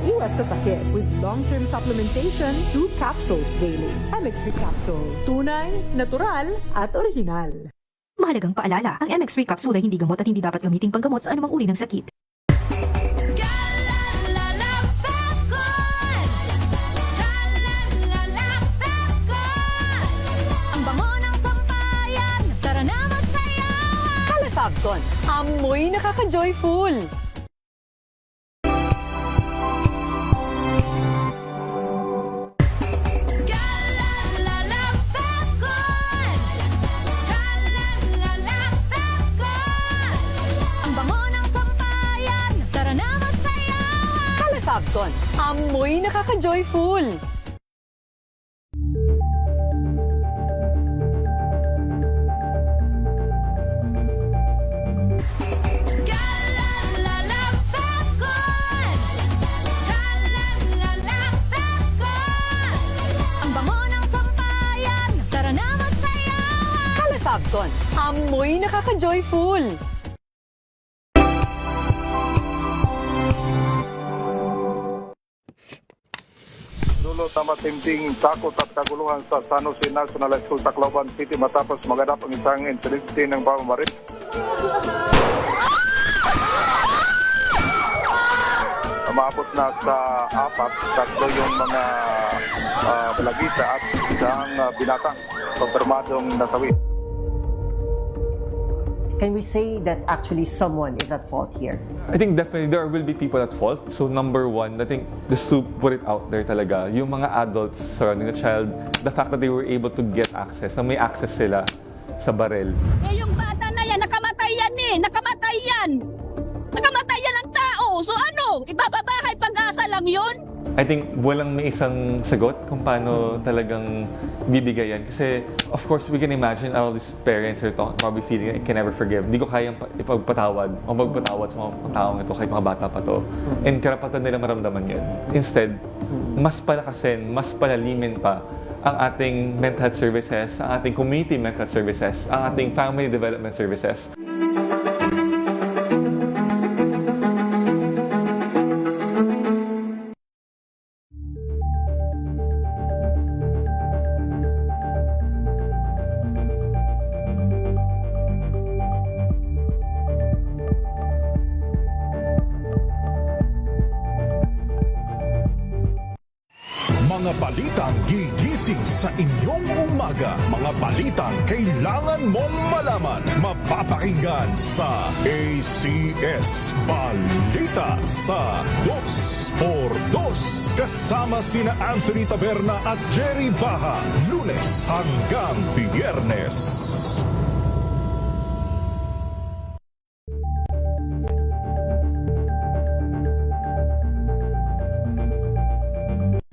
Iwas sa sakit with long-term supplementation, 2 capsules daily. MX3 Capsule. Tunay, natural, at original. Mahalagang paalala, ang MX3 capsule ay hindi gamot at hindi dapat gamiting panggamot sa anumang uri ng sakit. Ang bango ng sampayan, tara na magsayawan! Calefabcon, amoy nakaka-joyful! Calefabcon, amoy nakaka-joyful! Ang bango ng sampayan, tara na magsayawan! Calefabcon, amoy nakaka-joyful! Dulot na matinding takot at kaguluhan sa San Jose National School, Tacloban City matapos maganap ang isang insidente ng pamamarit. Maabot na sa 4, tatlo yung mga balagita at isang binata. Konfirmadong nasawi. Can we say that actually someone is at fault here? I think definitely there will be people at fault. So number one, I think just to put it out there talaga, yung mga adults surrounding the child, the fact that they were able to get access, na may access sila sa barel. Eh, yung bata na yan, nakamatay yan eh! Nakamatay yan! Nakamatay yan ang tao! So ano? Ibababahay pag-asa lang yun? I think walang may isang sagot kung paano talagang bibigay yan. Kasi, of course, we can imagine all these parents are probably feeling I can never forgive. Hindi ko kayang ipagpatawad o magpatawad sa mga taong ito kahit mga bata pa to. And karapatan nila maramdaman yan. Instead, mas palakasin, mas palalimin pa ang ating mental health services, ang ating community mental health services, ang ating family development services. Mga balitang gigising sa inyong umaga. Mga balitang kailangan mong malaman. Mapapakinggan sa ACS Balita sa 2x2. Kasama sina Anthony Taberna at Jerry Baha. Lunes hanggang Biyernes.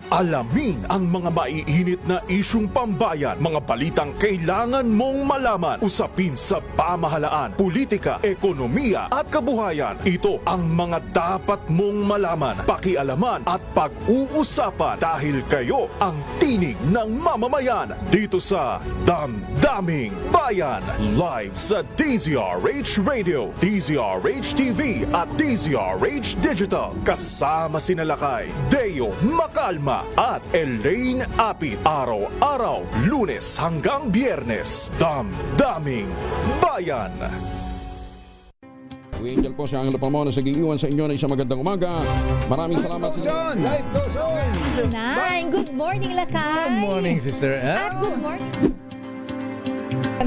Alamin ang mga maiinit na isyung pambayan, mga balitang kailangan mong malaman, usapin sa pamahalaan, politika, ekonomiya at kabuhayan. Ito ang mga dapat mong malaman, pakialaman at pag-uusapan dahil kayo ang tinig ng mamamayan dito sa Damdaming Bayan. Live sa DZRH Radio, DZRH TV at DZRH Digital. Kasama sina Lakay, Deo Macalma at Elaine Apit. Araw-araw, Lunes hanggang Biyernes. Damdaming Bayan. Angel po siya ang lapamona sa giiwan sa inyo na isang magandang umaga. Maraming salamat. Life goes on! Nine, good morning, Lakay! Good morning, Sister Ann. At good morning!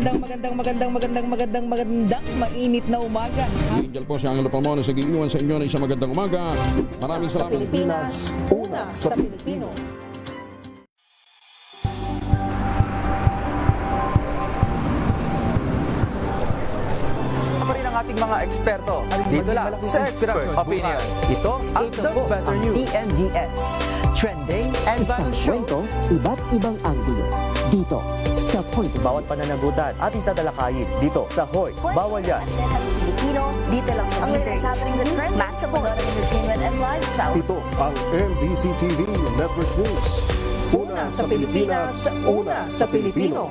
Magandang mainit na umaga. Angel po siya ang lapamona sa giiwan sa inyo na isang magandang umaga. Maraming Sa salamat. Pilipinas, una sa Pilipino. Pa rin ang ating mga eksperto. Dito lang sa Expert Opinion. Ito ang The Better News. TNVS. Trending and Isang value show. kwento, iba't ibang anggulo. Dito, sa Point. Bawat pananagutan ating tatalakayin dito sa Hoy. Bawal yan. Filipino, dito lang sa Music, Matchable Entertainment and Lifestyle. Ito ang MBC TV Network News. Una sa Pilipinas, una sa Pilipino.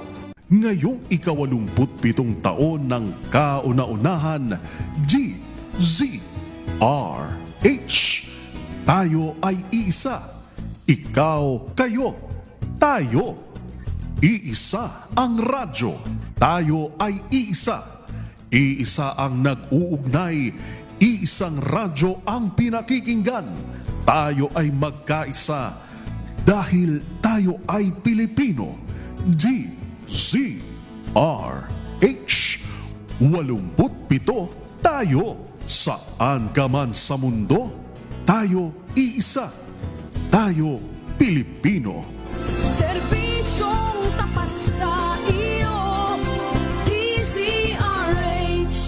Ngayong 27 taon ng kauna-unahan, DZRH. Tayo ay iisa. Ikaw, kayo, tayo. Iisa ang radyo. Tayo ay iisa. Iisa ang nag-uugnay. Iisang radyo ang pinakikinggan. Tayo ay magkaisa dahil tayo ay Pilipino. DZRH 87 tayo. Saan ka man sa mundo, tayo iisa. Tayo Pilipino. Serbisyong tapat sa iyo, DZRH.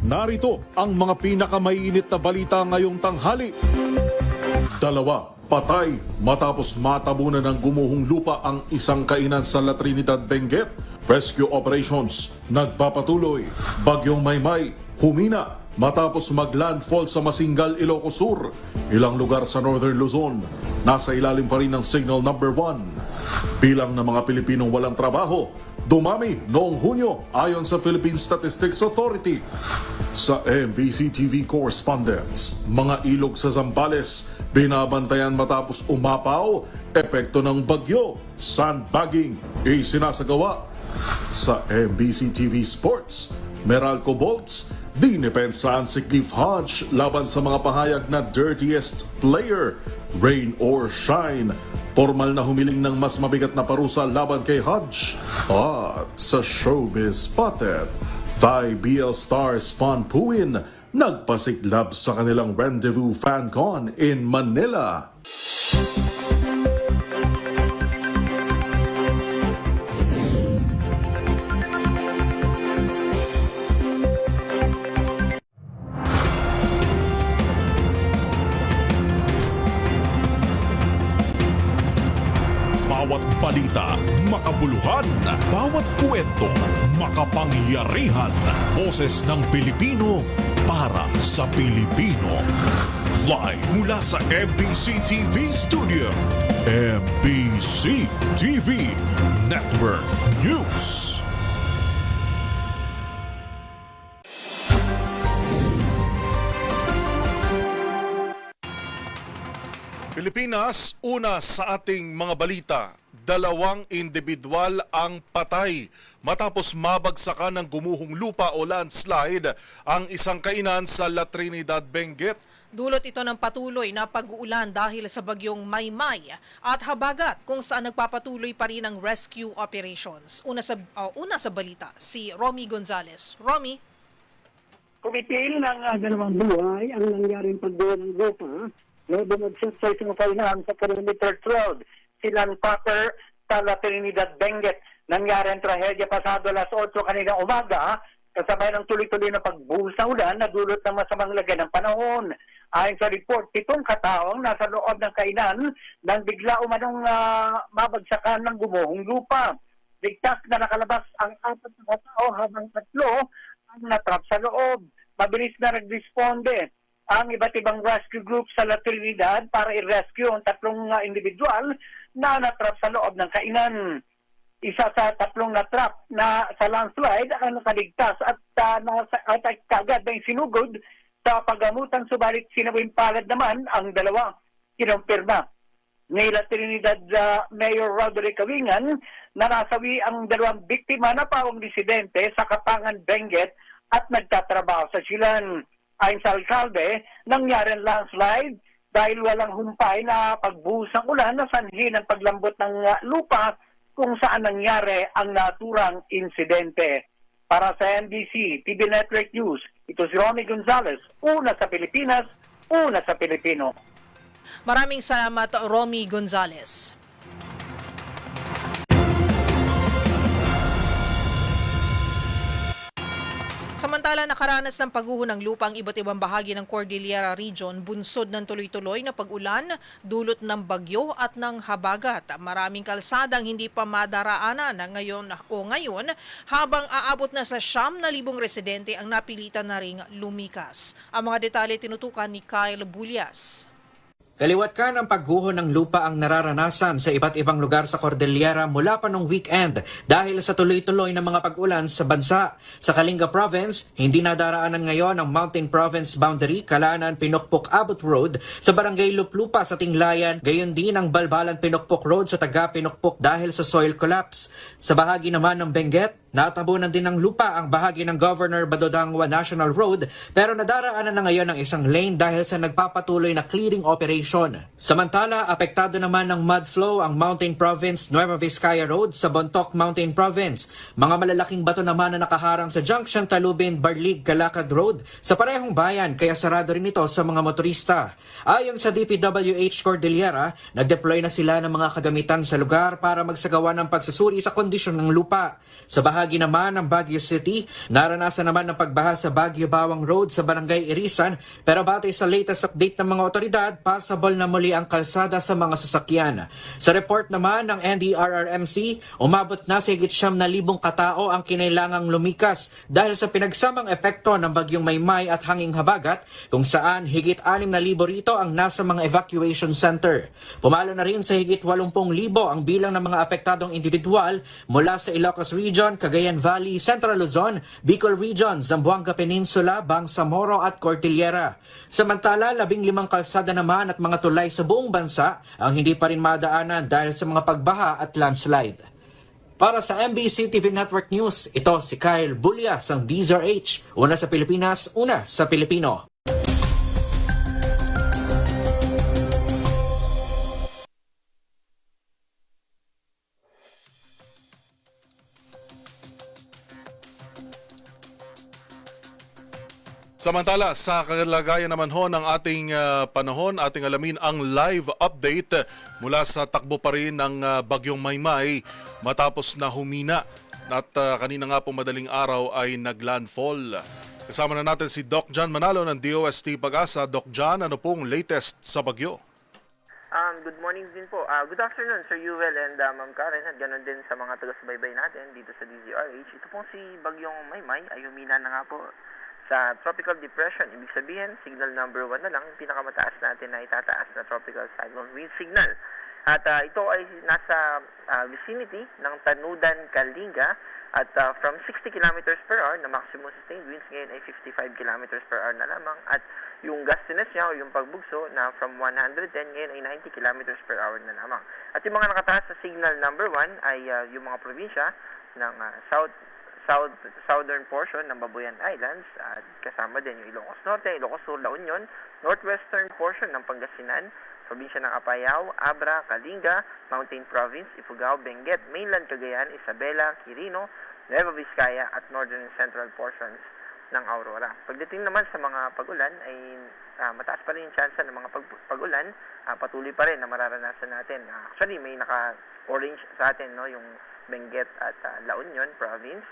Narito ang mga pinakamainit na balita ngayong tanghali. 2 patay matapos matabunan ng gumuhong lupa ang isang kainan sa La Trinidad, Benguet. Rescue operations nagpapatuloy. Bagyong Maymay humina matapos maglandfall sa Masingal, Ilocos Sur. Ilang lugar sa Northern Luzon nasa ilalim pa rin ng signal number 1. Bilang ng mga Pilipinong walang trabaho dumami noong Hunyo ayon sa Philippine Statistics Authority. Sa MBC TV correspondents, mga ilog sa Zambales binabantayan matapos umapaw, epekto ng bagyo, sandbagging isinasagawa. Sa MBC TV Sports, Meralco Bolts, dinepensaan si Cliff Hodge laban sa mga pahayag na dirtiest player, rain or shine. Formal na humiling ng mas mabigat na parusa laban kay Hodge. At sa Showbiz Spotted, Thai BL star Spawn Puin nagpasiklab sa kanilang Rendezvous FanCon in Manila. Bawat balita, makabuluhan. Bawat kwento, makapangyarihan. Boses ng Pilipino para sa Pilipino. Live mula sa MBC TV Studio. MBC TV Network News. Pilipinas, una sa ating mga balita, 2 individual ang patay matapos mabagsakan ng gumuhong lupa o landslide ang isang kainan sa La Trinidad, Benguet. Dulot ito ng patuloy na pag-uulan dahil sa bagyong Maymay at habagat kung saan nagpapatuloy pa rin ang rescue operations. Una sa balita, si Romy Gonzales. Romy? Kumitil ng 2 buhay ang nangyaring pagbuo ng lupa na bumagsak sa isang kainan sa Perimeter Road, Silan Pater, sa La Trinidad, Benguet. Nangyari ang trahedya pasado alas 8 kaninang umaga, kasabay ng tuloy-tuloy na pagbuhos ng ulan na dulot ng masamang lagay ng panahon. Ayon sa report, 7 kataong nasa loob ng kainan nang bigla umanong mabagsakan ng gumuhong lupa. Ligtas na nakalabas ang 4 na katao habang 3 ang natrap sa loob. Mabilis na nag-responde ang iba't ibang rescue group sa La Trinidad para i-rescue ang 3 individual na natrap sa loob ng kainan. Isa sa 3 natrap na sa landslide ang nakaligtas at kagad na sinugod sa paggamutan, subalit sinabing palad naman ang 2. Kinumpirma ni La Trinidad Mayor Roderick Kawingan na nasawi ang 2 biktima na pawang residente sa Kapangan, Benguet at nagtatrabaho sa Silan. Ayon sa alkalde, nangyari ang landslide dahil walang humpay na pagbuhos ng ulan na sanhi ng paglambot ng lupa kung saan nangyari ang naturang insidente. Para sa MBC TV Network News, ito si Romy Gonzales, una sa Pilipinas, una sa Pilipino. Maraming salamat, Romy Gonzales. Samantala, nakaranas ng pagguho ng lupa ang iba't ibang bahagi ng Cordillera Region, bunsod ng tuloy-tuloy na pag-ulan, dulot ng bagyo at ng habagat. Maraming kalsadang hindi pa madaraanan ngayon habang aabot na sa 9,000 residente ang napilitan na ring lumikas. Ang mga detalye tinutukan ni Kyle Bulias. Kaliwat ka ng pagguho ng lupa ang nararanasan sa iba't ibang lugar sa Cordillera mula pa nung weekend dahil sa tuloy-tuloy na mga pag-ulan sa bansa. Sa Kalinga Province, hindi nadaraanan ngayon ang Mountain Province boundary Kalanan Pinukpok Abot Road sa Barangay Luplupa sa Tinglayan, gayon din ang Balbalan Pinukpok Road sa Taga Pinukpok dahil sa soil collapse. Sa bahagi naman ng Benguet, natabunan din ng lupa ang bahagi ng Governor Badodangwa National Road pero nadaraanan na ngayon ng isang lane dahil sa nagpapatuloy na clearing operation. Samantala, apektado naman ng mud flow ang Mountain Province Nueva Vizcaya Road sa Bontoc Mountain Province. Mga malalaking bato naman na nakaharang sa Junction Talubin Barlig Calacad Road sa parehong bayan kaya sarado rin ito sa mga motorista. Ayon sa DPWH Cordillera, nag-deploy na sila ng mga kagamitan sa lugar para magsagawa ng pagsusuri sa kondisyon ng lupa. Sa bahagi naman ng Baguio City, naranasan naman ng pagbaha sa Baguio Bawang Road sa Barangay Irisan pero batay sa latest update ng mga otoridad, possible na muli ang kalsada sa mga sasakyan. Sa report naman ng NDRRMC, umabot na sa higit 9,000 katao ang kinailangang lumikas dahil sa pinagsamang epekto ng bagyong Maymay at hanging habagat kung saan higit 6,000 rito ang nasa mga evacuation center. Pumalo na rin sa higit 80,000 ang bilang ng mga apektadong individual mula sa Ilocos Region, Cagayan Valley, Central Luzon, Bicol Region, Zamboanga Peninsula, Bangsamoro at Cordillera. Samantala, 15 kalsada naman at mga tulay sa buong bansa ang hindi pa rin madaanan dahil sa mga pagbaha at landslide. Para sa MBC TV Network News, ito si Kyle Bulias ng DZRH. Una sa Pilipinas, una sa Pilipino. Samantala, sa kalagayan naman ho ng ating panahon, ating alamin ang live update mula sa takbo pa rin ng Bagyong Maymay matapos na humina at kanina nga po madaling araw ay naglandfall. Kasama na natin si Doc John Manalo ng DOST Pag-asa. Doc John, ano pong latest sa bagyo? Good morning din po. Good afternoon, Sir Yuvel and Ma'am Karen at ganoon din sa mga taga-subaybay natin dito sa DZRH. Ito pong si Bagyong Maymay ay humina na nga po sa tropical depression. Ibig sabihin, signal number 1 na lang, yung pinakamataas natin na itataas na tropical cyclone wind signal. At ito ay nasa vicinity ng Tanudan, Kalinga at from 60 km per hour na maximum sustained winds ngayon ay 55 km per hour na lamang at yung gustiness niya o yung pagbugso na from 110 ngayon ay 90 km per hour na lamang. At yung mga nakataas sa signal number 1 ay yung mga probinsya ng southern portion ng Babuyan Islands at kasama din yung Ilocos Norte, Ilocos Sur, La Union, northwestern portion ng Pangasinan, probinsya ng Apayao, Abra, Kalinga, Mountain Province, Ifugao, Benguet, Mainland Cagayan, Isabela, Quirino, Nueva Vizcaya at northern and central portions ng Aurora. Pagdating naman sa mga pag-ulan ay mataas pa rin yung chance ng mga pag-ulan, patuloy pa rin na mararanasan natin. Actually may naka-orange sa atin no, yung Benguet at La Union Province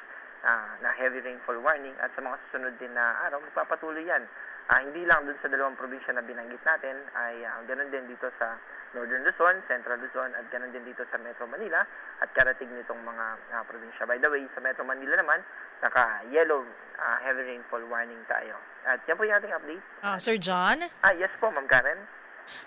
na heavy rainfall warning at sa mga susunod din na araw magpapatuloy yan. Hindi lang dun sa dalawang probinsya na binanggit natin ay ganoon din dito sa Northern Luzon, Central Luzon at ganoon din dito sa Metro Manila at karating nitong mga probinsya. By the way, sa Metro Manila naman, naka-yellow heavy rainfall warning tayo. At yan po yung ating update. Sir John? Yes po, Ma'am Karen.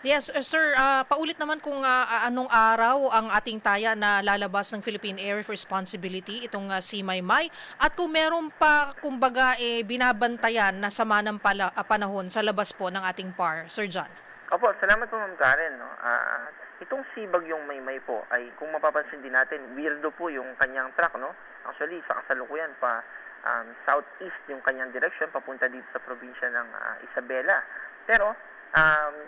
Yes, sir, paulit naman kung anong araw ang ating taya na lalabas ng Philippine Area of Responsibility, itong si Maymay, at kung meron pa, kumbaga, binabantayan na sama ng panahon sa labas po ng ating PAR. Sir John. Opo, salamat po Ma'am Karen. No? Itong si Bagyong Maymay po ay kung mapapansin din natin, weirdo po yung kanyang track. No? Actually, sa kasalukuyan pa southeast yung kanyang direction papunta dito sa probinsya ng Isabela. Pero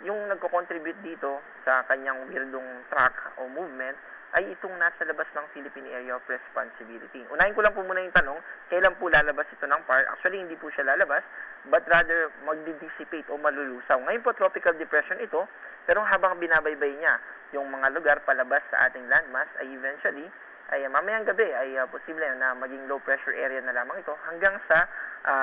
yung nagko-contribute dito sa kanyang weirdong track o movement ay itong nasa labas ng Philippine Area of Responsibility. Unahin ko lang po muna yung tanong, kailan po lalabas ito ng PAR? Actually, hindi po siya lalabas, but rather magdi-dissipate o malulusaw. Ngayon po, tropical depression ito, pero habang binabaybay niya yung mga lugar palabas sa ating landmass, ay eventually, ay mamayang gabi ay posible na maging low pressure area na lamang ito hanggang sa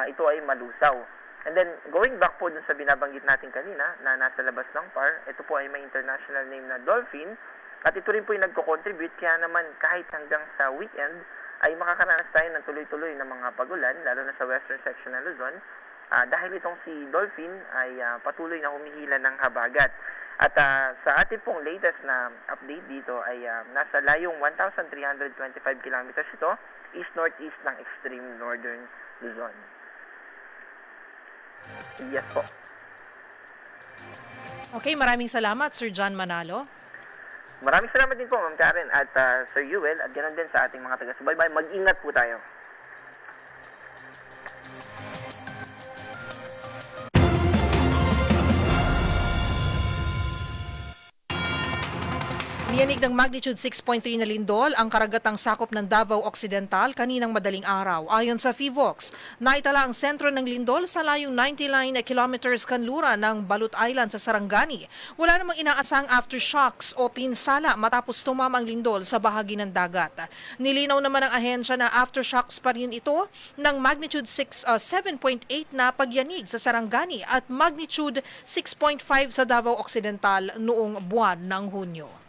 ito ay malusaw. And then, going back po dun sa binabanggit natin kanina na nasa labas ng PAR, ito po ay may international name na Dolphin. At ito rin po yung nagko-contribute, kaya naman kahit hanggang sa weekend ay makakaranas tayo ng tuloy-tuloy na mga pagulan, lalo na sa western section ng Luzon, dahil itong si Dolphin ay patuloy na humihila ng habagat. At sa ating pong latest na update dito ay nasa layong 1,325 kilometers ito, east-northeast ng extreme northern Luzon. Yes po. Okay, maraming salamat, Sir John Manalo. Maraming salamat din po, Ma'am Karen at Sir Yuel at ganoon din sa ating mga taga-subaybay. Mag-ingat po tayo. Niyanig ng magnitude 6.3 na lindol ang karagatang sakop ng Davao Occidental kaninang madaling araw. Ayon sa FIVOX, naitala ang sentro ng lindol sa layong 99 kilometers kanlura ng Balut Island sa Sarangani. Wala namang inaasang aftershocks o pinsala matapos tumama ang lindol sa bahagi ng dagat. Nilinaw naman ng ahensya na aftershocks pa rin ito ng magnitude 7.8 na pagyanig sa Sarangani at magnitude 6.5 sa Davao Occidental noong buwan ng Hunyo.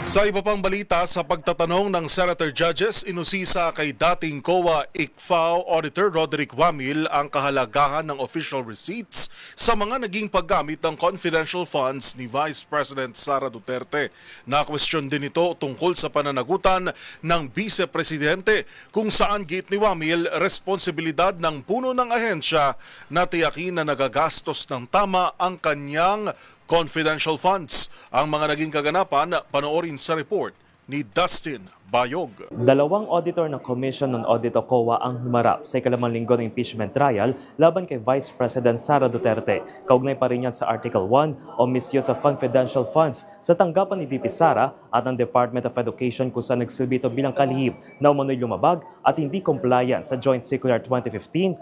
Sa iba pang balita, sa pagtatanong ng Senator Judges, inusisa kay dating COA ICFAO Auditor Roderick Wamil ang kahalagahan ng official receipts sa mga naging paggamit ng confidential funds ni Vice President Sara Duterte. Na-question din ito tungkol sa pananagutan ng Vice Presidente kung saan git ni Wamil responsibilidad ng puno ng ahensya na tiyakin na nagagastos ng tama ang kanyang confidential funds. Ang mga naging kaganapan, panoorin sa report ni Dustin Bayog. Dalawang auditor ng Commission on Audit o COA ang humarap sa ikalimang linggo ng impeachment trial laban kay Vice President Sara Duterte. Kaugnay pa rin yan sa Article 1 o misuse of confidential funds sa tanggapan ni VP Sara at ng Department of Education kung saan nagsilbi ito bilang kalihim na umano'y lumabag at hindi compliant sa Joint Circular 2015-01.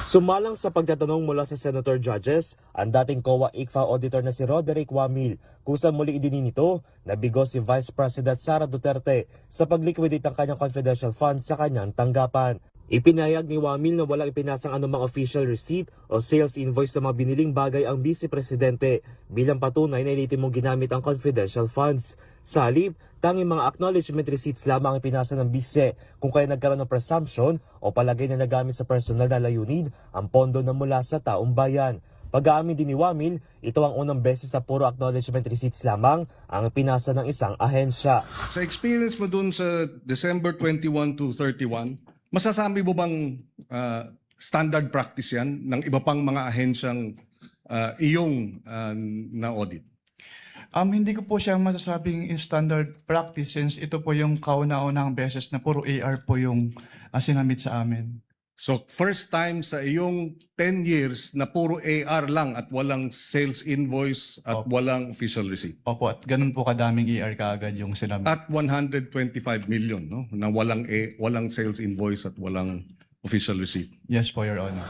Sumalang sa pagtatanong mula sa Senator Judges, ang dating COA ICFAO Auditor na si Roderick Wamil kung saan muli idinin ito na bigo si Vice President Sara Duterte sa pagliquidate ng kanyang confidential funds sa kanyang tanggapan. Ipinahayag ni Wamil na walang ipinasang anumang official receipt o sales invoice sa mga biniling bagay ang Vice Presidente bilang patunay na ilitimong ginamit ang confidential funds. Sa halip, tanging mga acknowledgement receipts lamang ang pinasa ng Vice kung kaya nagkaroon ng presumption o palagay na nagamit sa personal na layunin ang pondo na mula sa taong bayan. Pag-aamin din ni Wamil, ito ang unang beses na puro acknowledgement receipts lamang ang pinasa ng isang ahensya. Sa experience mo dun sa December 21 to 31, masasabi mo bang standard practice yan ng iba pang mga ahensyang iyong na-audit? Hindi ko po siya masasabing in standard practice since ito po yung kauna-unang beses na puro AR po yung sinamit sa amin. So first time sa iyong 10 years na puro AR lang at walang sales invoice at walang official receipt. Opo, at ganun po kadaming AR kaagad yung sinamit. At 125 million, no? Na walang sales invoice at walang official receipt. Yes po, Your Honor.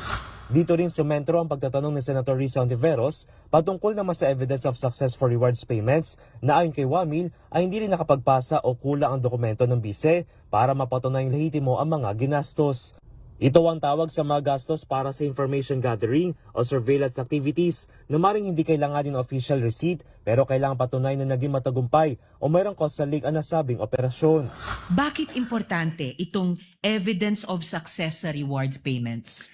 Dito rin sumentro ang pagtatanong ni Senator Risa Ontiveros patungkol naman sa evidence of success for rewards payments na ayon kay Wamil ay hindi rin nakapagpasa o kulang ang dokumento ng bise para mapatunayang lehitimo ang mga ginastos. Ito ang tawag sa mga gastos para sa information gathering o surveillance activities na maring hindi kailangan ng official receipt pero kailangan patunay na naging matagumpay o mayroong kausalik ang nasabing operasyon. Bakit importante itong evidence of success sa rewards payments?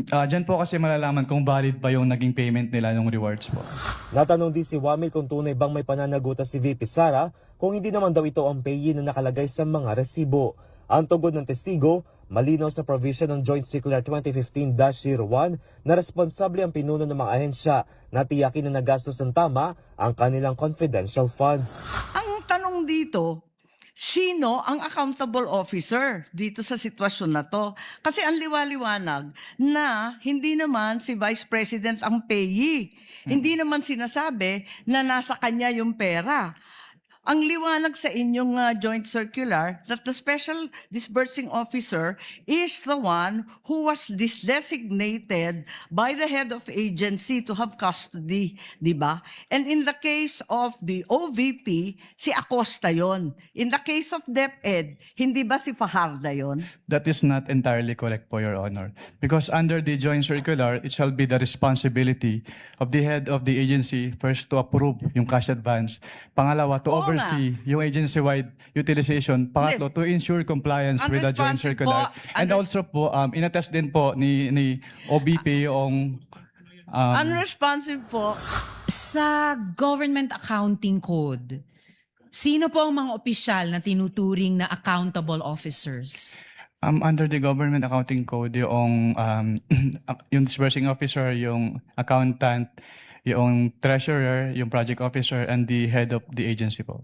Diyan po kasi malalaman kung valid ba yung naging payment nila ng rewards po. Natanong din si Wamil kung tunay bang may pananagutan si VP Sara kung hindi naman daw ito ang payee na nakalagay sa mga resibo. Ang tugon ng testigo, malinaw sa provision ng Joint Circular 2015-01 na responsable ang pinuno ng mga ahensya na tiyakin na nagastos ng tama ang kanilang confidential funds. Ang tanong dito, sino ang accountable officer dito sa sitwasyon na to? Kasi ang liwaliwanag na hindi naman si Vice President ang payee. Hindi naman sinasabi na nasa kanya yung pera. Ang liwanag sa inyong joint circular that the special disbursing officer is the one who was designated by the head of agency to have custody, di ba? And in the case of the OVP, si Acosta yon. In the case of DepEd, hindi ba si Fajarda yon? That is not entirely correct po, Your Honor. Because under the joint circular, it shall be the responsibility of the head of the agency first to approve yung cash advance. Pangalawa, to oversee oversee yung agency-wide utilization. Pangatlo, to ensure compliance with the joint Unresponsive circular. po. And also po, inattest din po ni OBP yung Unresponsive po. Sa Government Accounting Code, sino po ang mga opisyal na tinuturing na accountable officers? under the Government Accounting Code, yung yung disbursing officer, yung accountant, yung treasurer, yung project officer, and the head of the agency po.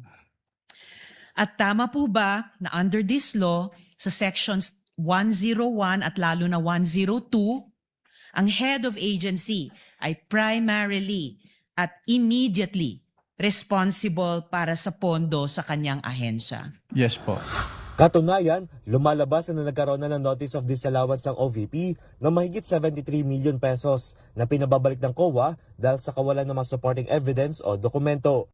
At tama po ba na under this law, sa sections 101 at lalo na 102, ang head of agency ay primarily at immediately responsible para sa pondo sa kanyang ahensya? Yes po. Katunayan, lumalabas na nagkaroon na ng notice of disallowance ang OVP na mahigit 73 million pesos na pinababalik ng COA dahil sa kawalan ng mga supporting evidence o dokumento.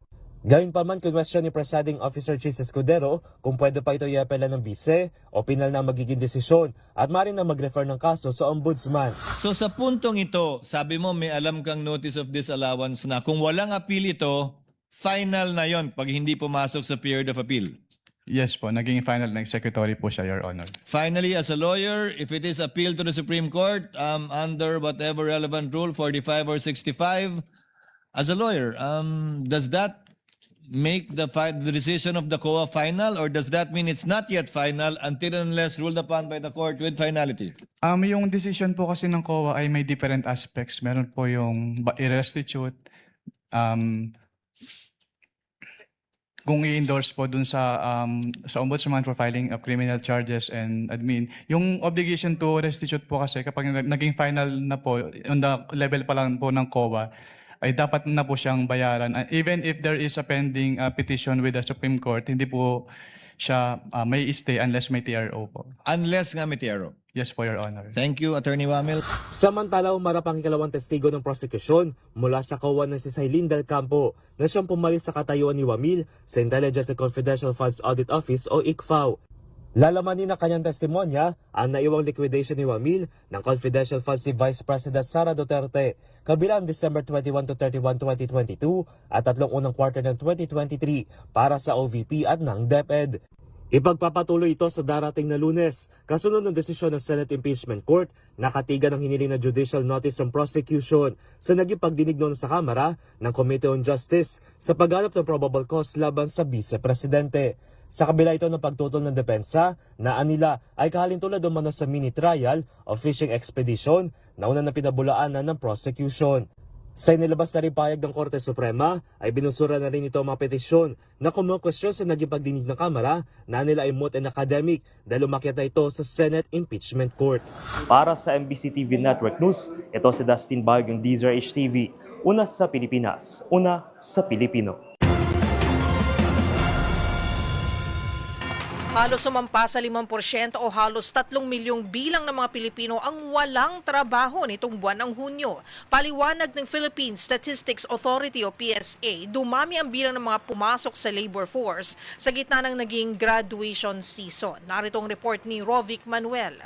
Gayunpaman, kinwestiyon ni Presiding Officer Chis Escudero kung pwede pa ito iapela ng bise o pinal na magiging desisyon at maaaring na mag-refer ng kaso sa Ombudsman. So sa puntong ito, sabi mo may alam kang notice of disallowance na kung walang appeal ito, final na yon pag hindi pumasok sa period of appeal. Yes po, naging final na executory po siya, Your Honor. Finally, as a lawyer, if it is appealed to the Supreme Court under whatever relevant rule, 45 or 65, as a lawyer, does that make the decision of the COA final, or does that mean it's not yet final until and unless ruled upon by the court with finality? Yung decision po kasi ng COA ay may different aspects. Meron po yung i-restitute, kung i-endorse po dun sa Ombudsman for filing of criminal charges and admin. Yung obligation to restitute po kasi kapag naging final na po, on the level pa lang po ng COA, ay dapat na po siyang bayaran. Even if there is a pending petition with the Supreme Court, hindi po siya may stay unless may TRO po. Unless nga may TRO. Yes po, Your Honor. Thank you, Attorney Wamil. Samantala, umarap ang ikalawang testigo ng prosekusyon mula sa COA na si Sailin Del Campo na siyang pumalis sa katayuan ni Wamil sa Intelligence and Confidential Funds Audit Office o ICFAO. Lalamanin na kanyang testimonya ang naiwang liquidation ni Wamil ng confidential funds si Vice President Sara Duterte kabilang December 21 to 31, 2022 at tatlong unang quarter ng 2023 para sa OVP at ng DepEd. Ipagpapatuloy ito sa darating na Lunes, kasunod ng desisyon ng Senate Impeachment Court na katigan ng hiniling na judicial notice ng prosecution sa naging pagdinig noon sa Kamara ng Committee on Justice sa paghanap ng probable cause laban sa Vice Presidente. Sa kabila ito ng pagtutol ng depensa na anila ay kahalintulad umano sa mini trial o fishing expedition na una na pinabulaanan ng prosecution. Sa inilabas na rin payag ng Korte Suprema ay binusura na rin ito ang mga petisyon na kumukwestiyon sa naging pagdinig ng Kamara na nila ay moot and academic dahil umakyat na ito sa Senate Impeachment Court. Para sa MBC TV Network News, ito si Dustin Bagyong Deezer HTV. Una sa Pilipinas, una sa Pilipino. Halos sumampa sa 5% o halos 3 milyong bilang ng mga Pilipino ang walang trabaho nitong buwan ng Hunyo. Paliwanag ng Philippine Statistics Authority o PSA, dumami ang bilang ng mga pumasok sa labor force sa gitna ng naging graduation season. Narito ang report ni Rovic Manuel.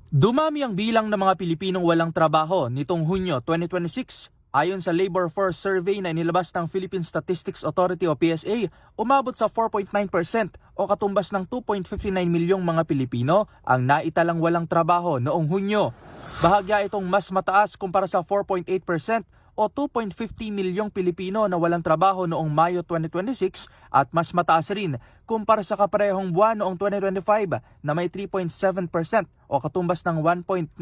Dumami ang bilang ng mga Pilipinong walang trabaho nitong Hunyo 2026. Ayon sa Labor Force Survey na inilabas ng Philippine Statistics Authority o PSA, umabot sa 4.9% o katumbas ng 2.59 milyong mga Pilipino ang naitalang walang trabaho noong Hunyo. Bahagya itong mas mataas kumpara sa 4.8% o 2.50 milyong Pilipino na walang trabaho noong Mayo 2026 at mas mataas rin kumpara sa kaparehong buwan noong 2025 na may 3.7% o katumbas ng 1.95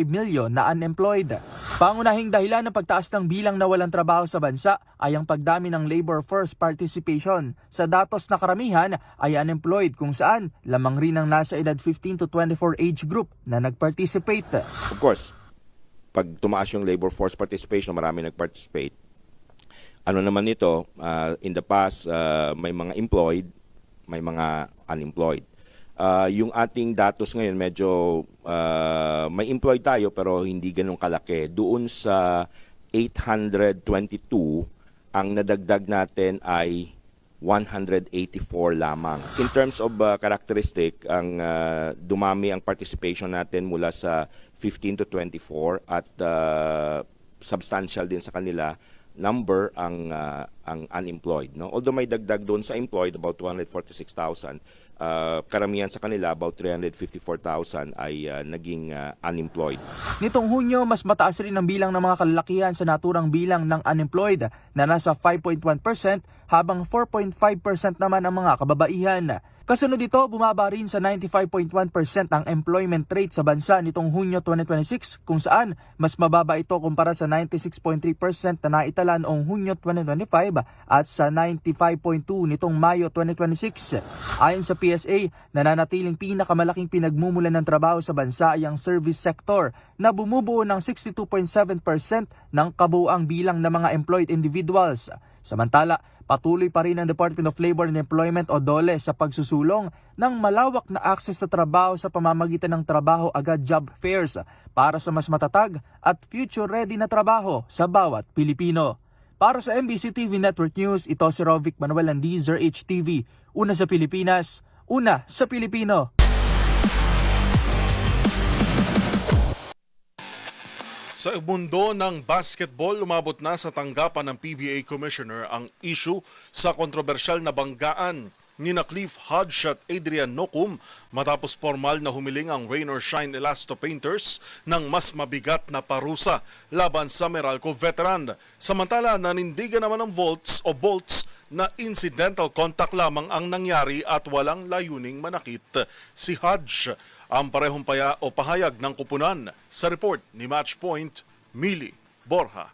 milyon na unemployed. Pangunahing dahilan ng pagtaas ng bilang na walang trabaho sa bansa ay ang pagdami ng labor force participation. Sa datos na karamihan ay unemployed kung saan lamang rin ang nasa edad 15 to 24 age group na nag-participate. Of course, pag tumaas yung labor force participation, marami nag-participate. Ano naman ito, in the past, may mga employed, may mga unemployed. Yung ating datos ngayon, medyo may employed tayo pero hindi ganun kalaki. Doon sa 822, ang nadagdag natin ay 184 lamang. In terms of characteristic, ang dumami ang participation natin mula sa 15 to 24 at substantial din sa kanila number ang unemployed, no? Although may dagdag doon sa employed about 246,000, karamihan sa kanila about 354,000 ay naging unemployed. Nitong Hunyo, mas mataas rin ang bilang ng mga kalalakihan sa naturang bilang ng unemployed na nasa 5.1% habang 4.5% naman ang mga kababaihan. Kasunod dito, bumaba rin sa 95.1% ang employment rate sa bansa nitong Hunyo 2026 kung saan mas mababa ito kumpara sa 96.3% na naitala noong Hunyo 2025 at sa 95.2 nitong Mayo 2026. Ayon sa PSA, nananatiling pinakamalaking pinagmumulan ng trabaho sa bansa ay ang service sector na bumubuo ng 62.7% ng kabuuang bilang ng mga employed individuals. Samantala, patuloy pa rin ang Department of Labor and Employment o DOLE sa pagsusulong ng malawak na access sa trabaho sa pamamagitan ng trabaho agad job fairs para sa mas matatag at future-ready na trabaho sa bawat Pilipino. Para sa MBC TV Network News, ito si Rovic Manuel ng DZRH-TV. Una sa Pilipinas, una sa Pilipino. Sa mundo ng basketball, umabot na sa tanggapan ng PBA Commissioner ang issue sa kontrobersyal na banggaan ni Cliff Hodge at Adrian Nocum matapos formal na humiling ang Rain or Shine Elasto Painters ng mas mabigat na parusa laban sa Meralco veteran. Samantala, nanindigan naman ng Bolts na incidental contact lamang ang nangyari at walang layuning manakit si Hodge. Ang parehong pahayag ng kupunan sa report ni Matchpoint, Mili Borja.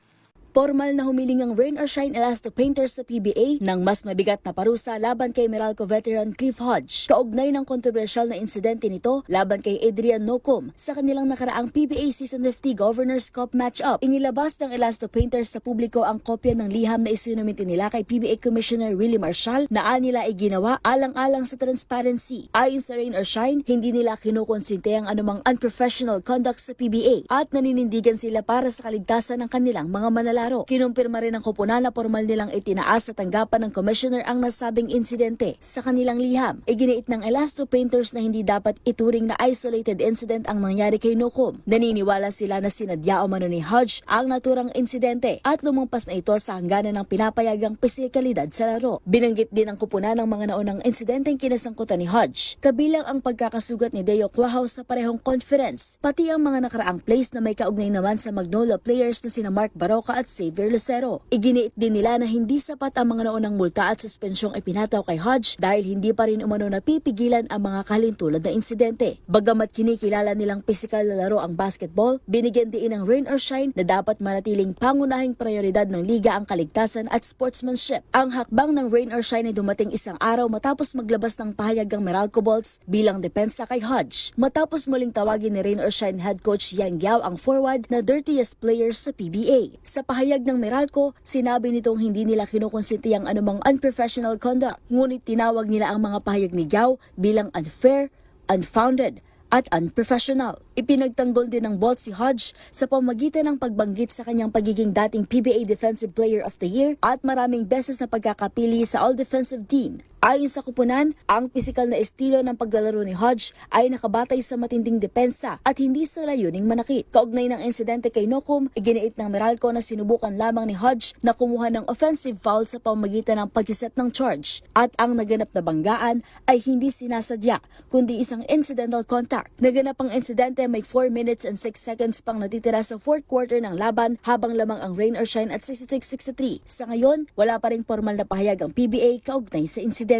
Formal na humiling ang Rain or Shine Elasto Painters sa PBA ng mas mabigat na parusa laban kay Meralco veteran Cliff Hodge. Kaugnay ng kontrobersyal na insidente nito laban kay Adrian Nocum sa kanilang nakaraang PBA Season 50 Governors Cup matchup. Inilabas ng Elasto Painters sa publiko ang kopya ng liham na isinumite nila kay PBA Commissioner Willie Marshall na nila ay ginawa alang-alang sa transparency. Ayon sa Rain or Shine, hindi nila kinukonsinte ang anumang unprofessional conduct sa PBA at naninindigan sila para sa kaligtasan ng kanilang mga manlalaro. Kinumpirma rin ng koponan na formal nilang itinaas sa tanggapan ng commissioner ang nasabing insidente. Sa kanilang liham, iginiit ng Elasto Painters na hindi dapat ituring na isolated incident ang nangyari kay Nocum. Naniniwala sila na sinadya o mano ni Hodge ang naturang insidente at lumampas na ito sa hangganan ng pinapayagang pisikalidad sa laro. Binanggit din ng koponan ng mga naunang insidenteng kinasangkutan ni Hodge, kabilang ang pagkakasugat ni Deo Cuahaw sa parehong conference, pati ang mga nakaraang plays na may kaugnay naman sa Magnolia players na sina Mark Baroka at Xavier Lucero. Iginiit din nila na hindi sapat ang mga naunang multa at suspensyong ipinataw kay Hodge dahil hindi pa rin umano napipigilan ang mga kalintulad na insidente. Bagamat kinikilala nilang pisikal na laro ang basketball, binigyan din ng Rain or Shine na dapat manatiling pangunahing prioridad ng liga ang kaligtasan at sportsmanship. Ang hakbang ng Rain or Shine ay dumating isang araw matapos maglabas ng pahayag ang Meralco Bolts bilang depensa kay Hodge. Matapos muling tawagin ni Rain or Shine head coach Yang Yao ang forward na dirtiest players sa PBA. Sa pahayag ng Meralco, sinabi nitong hindi nila kinukonsinti ang anumang unprofessional conduct, ngunit tinawag nila ang mga pahayag ni Yao bilang unfair, unfounded, at unprofessional. Ipinagtanggol din ng Bolts si Hodge sa pamagitan ng pagbanggit sa kanyang pagiging dating PBA Defensive Player of the Year at maraming beses na pagkakapili sa All-Defensive Team. Ayon sa kupunan, ang pisikal na estilo ng paglalaro ni Hodge ay nakabatay sa matinding depensa at hindi sa layuning manakit. Kaugnay ng insidente kay Nocum, iginiit ng Meralco na sinubukan lamang ni Hodge na kumuha ng offensive foul sa pamamagitan ng pagsiset ng charge at ang naganap na banggaan ay hindi sinasadya kundi isang incidental contact. Naganap ang insidente may 4 minutes and 6 seconds pang natitira sa fourth quarter ng laban habang lamang ang Rain or Shine at 66-63. Sa ngayon, wala pa ring formal na pahayag ang PBA kaugnay sa insidente.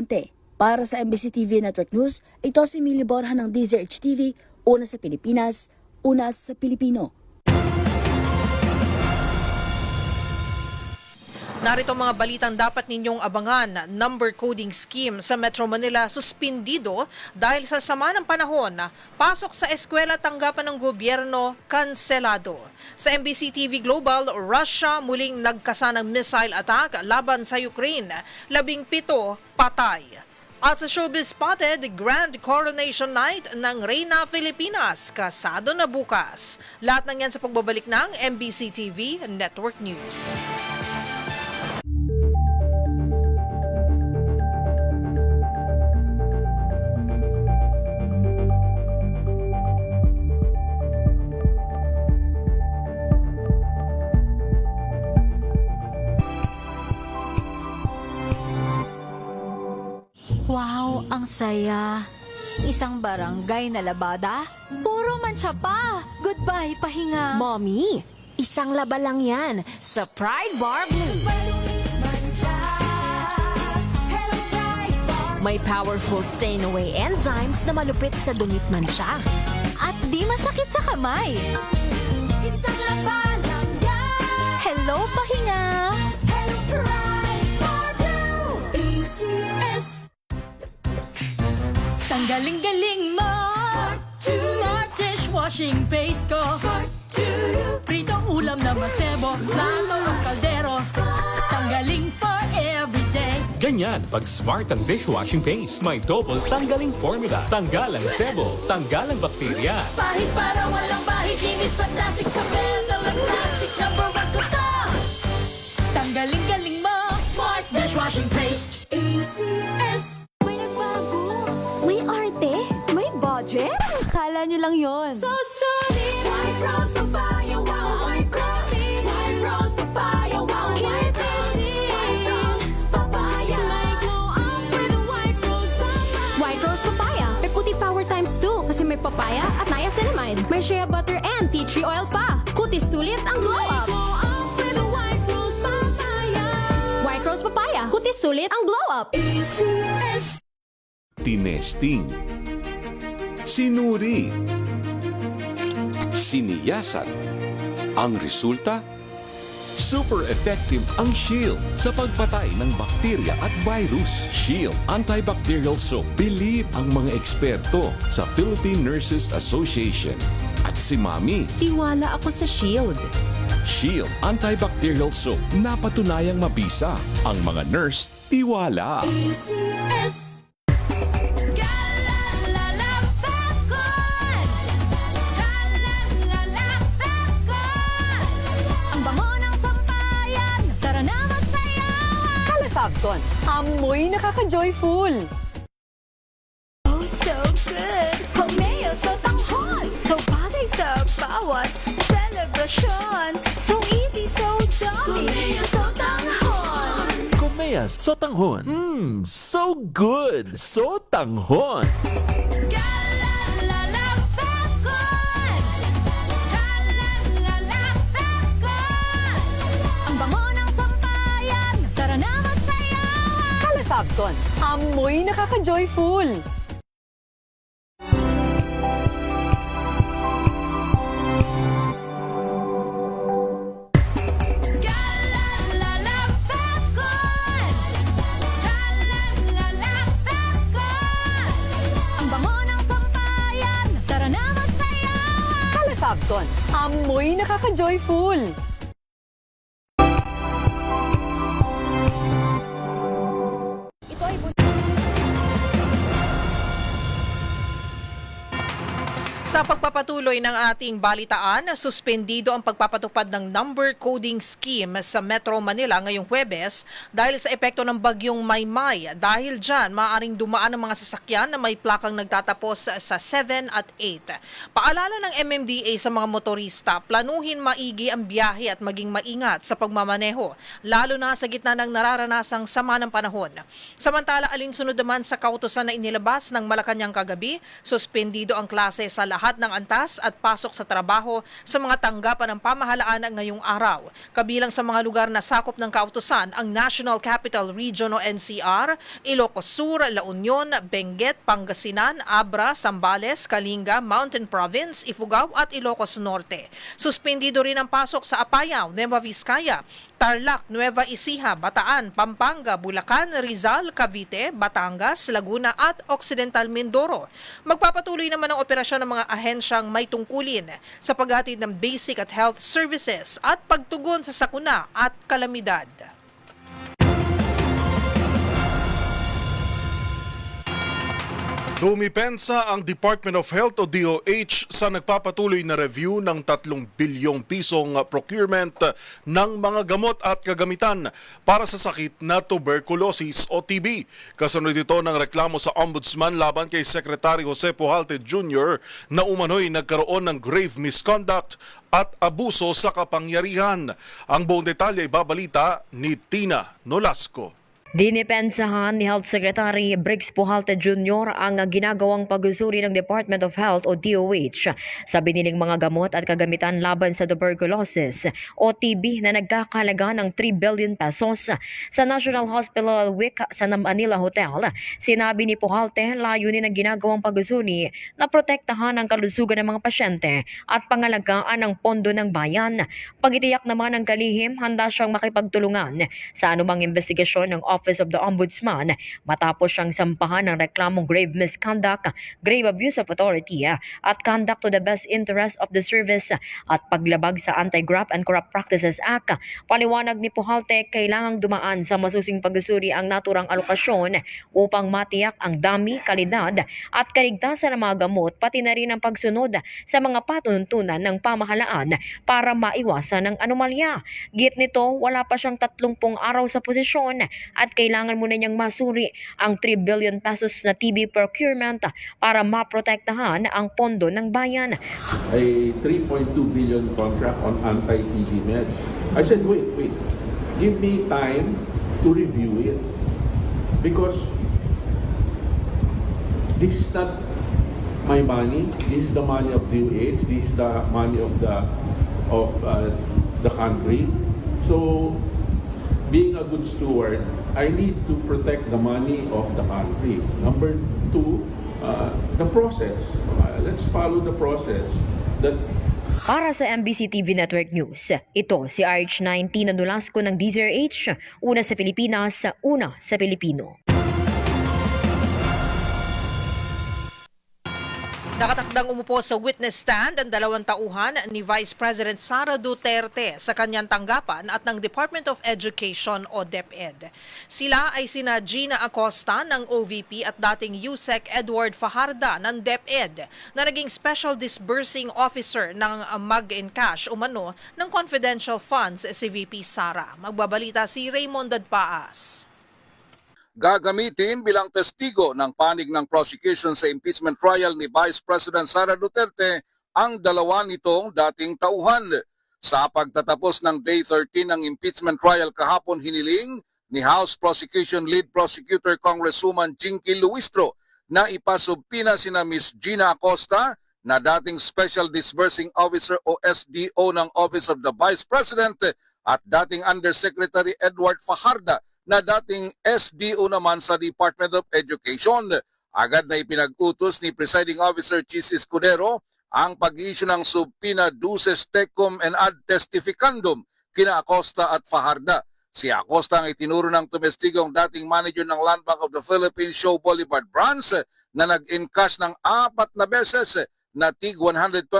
Para sa MBC TV Network News, ito si Mili Borja ng DZRH-TV, una sa Pilipinas, una sa Pilipino. Narito mga balitang dapat ninyong abangan. Number coding scheme sa Metro Manila suspindido dahil sa sama ng panahon. Pasok sa eskwela tanggapan ng gobyerno kanselado. Sa MBC TV Global, Russia muling nagkasanang missile attack laban sa Ukraine. 17 patay. At sa Showbiz Spotted, Grand Coronation Night ng Reyna Filipinas. Kasado na bukas. Lahat ng yan sa pagbabalik ng MBC TV Network News. Ang saya. Isang barangay na labada? Puro mancha pa. Goodbye, pahinga. Mommy, isang laba lang yan sa Pride Bar Blue. May powerful stain-away enzymes na malupit sa dumit mancha. At di masakit sa kamay. Isang laba lang yan. Hello, pahinga. Hello, Pride Bar Blue. ACS. Ang galing-galing mo. Smart dishwashing paste ko. Pritong ulam na masebo. Plato ang kaldero. Tanggaling for everyday. Ganyan pag smart ang dishwashing paste. May double tanggaling formula. Tanggal ang sebo. Tanggal ang bakterya. Pahit para walang bahid. Linis fantastic sa metal at plastic. Number 1 ko to. Tanggaling-galing mo. Smart dishwashing paste. ACS. May nagbago. May arte. May budget. Akala nyo lang yon. So solid. White Rose Papaya. Wow. White Rose. White Rose Papaya. Wow. White Rose. White Rose Papaya. May glow up with a White Rose Papaya. White Rose Papaya. May puti power times 2 kasi may papaya at niacinamide. May shea butter and tea tree oil pa. Kutis sulit ang glow up. Glow up with a White Rose Papaya. White Rose Papaya. Kutis sulit ang glow up. ACS. Tinesting, sinuri, siniyasan. Ang resulta? Super effective ang Shield sa pagpatay ng bakterya at virus. Shield Antibacterial Soap. Believe ang mga eksperto sa Philippine Nurses Association. At si Mami. Tiwala ako sa Shield. Shield Antibacterial Soap. Napatunayang mabisa. Ang mga nurse, tiwala. ACS. Calefacton, amoy nakaka-joyful. Oh, so good. Komeo, so tanghon. So bagay sa bawat celebration. So easy, so dummy. Komeo, so tanghon. Kumeya Sotanghon. So good. Sotanghon. Ang bango ng sampayan. Tara na magsayawan. Calefacton, amoy nakaka-joyful. Ang bango ng sampayan. Tara na magsayawan. Calefacton, amoy nakaka-joyful. Sa pagpapatuloy ng ating balitaan, suspendido ang pagpapatupad ng number coding scheme sa Metro Manila ngayong Huwebes dahil sa epekto ng bagyong Maymay. Dahil dyan, maaaring dumaan ang mga sasakyan na may plakang nagtatapos sa 7 at 8. Paalala ng MMDA sa mga motorista, planuhin maigi ang biyahe at maging maingat sa pagmamaneho, lalo na sa gitna ng nararanasang sama ng panahon. Samantala, alinsunod naman sa kautusan na inilabas ng Malacanang kagabi, suspendido ang klase sa lahat ng antas at pasok sa trabaho sa mga tanggapan ng pamahalaan ngayong araw. Kabilang sa mga lugar na sakop ng kautusan ang National Capital Region o NCR, Ilocos Sur, La Union, Benguet, Pangasinan, Abra, Zambales, Kalinga, Mountain Province, Ifugao at Ilocos Norte. Suspendido rin ang pasok sa Apayao, Nueva Vizcaya, Tarlac, Nueva Ecija, Bataan, Pampanga, Bulacan, Rizal, Cavite, Batangas, Laguna at Occidental Mindoro. Magpapatuloy naman ang operasyon ng mga ahensyang may tungkulin sa paghatid ng basic at health services at pagtugon sa sakuna at kalamidad. Dumipensa ang Department of Health o DOH sa nagpapatuloy na review ng 3 bilyong pisong procurement ng mga gamot at kagamitan para sa sakit na tuberculosis o TB. Kasunod ito ng reklamo sa Ombudsman laban kay Secretary Jose Pujalte Jr. na umano'y nagkaroon ng grave misconduct at abuso sa kapangyarihan. Ang buong detalye ay babalita ni Tina Nolasco. Dinipensahan ni Health Secretary Briggs Pujalte Jr. ang ginagawang pag-usuri ng Department of Health o DOH sa biniling mga gamot at kagamitan laban sa tuberculosis o TB na nagkakalaga ng 3 billion pesos. Sa National Hospital Week sa Manila Hotel, sinabi ni Pujalte layunin ng ginagawang pag-usuri na protektahan ang kalusugan ng mga pasyente at pangalagaan ng pondo ng bayan. Pagitiyak naman ng kalihim, handa siyang makipagtulungan sa anumang investigasyon ng Office of the Ombudsman matapos siyang sampahan ng reklamong grave misconduct, grave abuse of authority at conduct to the best interest of the service at paglabag sa Anti-Graft and Corrupt Practices Act. Paliwanag ni Pujalte, kailangang dumaan sa masusing pag-usuri ang naturang alokasyon upang matiyak ang dami, kalidad at kaligtasan ng mga gamot, pati na rin ang pagsunod sa mga patuntunan ng pamahalaan para maiwasan ang anomalya. Git nito, wala pa siyang 30 araw sa posisyon at kailangan muna niyang masuri ang 3 billion pesos na TB procurement para maprotektahan ang pondo ng bayan. A 3.2 billion contract on anti-TB meds. I said, wait, give me time to review it because this is not my money. This is the money of DOH. This is the money of the country. So, being a good steward, I need to protect the money of the country. Number two, the process. Let's follow the process. Para sa MBC TV Network News, ito si RH19 na Nolasco ng DZRH, una sa Pilipinas, una sa Pilipino. Nakatakdang umupo sa witness stand ang 2 tauhan ni Vice President Sara Duterte sa kanyang tanggapan at ng Department of Education o DepEd. Sila ay sina Gina Acosta ng OVP at dating USEC Edward Fajarda ng DepEd na naging Special Disbursing Officer ng mag-encash umano ng confidential funds si VP Sara. Magbabalita si Raymond Dadpaas. Gagamitin bilang testigo ng panig ng prosecution sa impeachment trial ni Vice President Sara Duterte ang 2 nitong dating tauhan. Sa pagtatapos ng Day 13 ng impeachment trial kahapon, hiniling ni House Prosecution Lead Prosecutor Congresswoman Jinky Luistro na ipasubpina sina Ms. Gina Acosta na dating Special Disbursing Officer o SDO ng Office of the Vice President at dating Undersecretary Edward Fajarda na dating SDO naman sa Department of Education. Agad na ipinag-utos ni Presiding Officer Chis Escudero ang pag-issue ng subpoena duces tecum and ad testificandum kina Acosta at Fajarda. Si Acosta ang itinuro ng tumestigong dating manager ng Land Bank of the Philippines Show Boulevard Branch na nag-encash ng 4 na beses na tig 125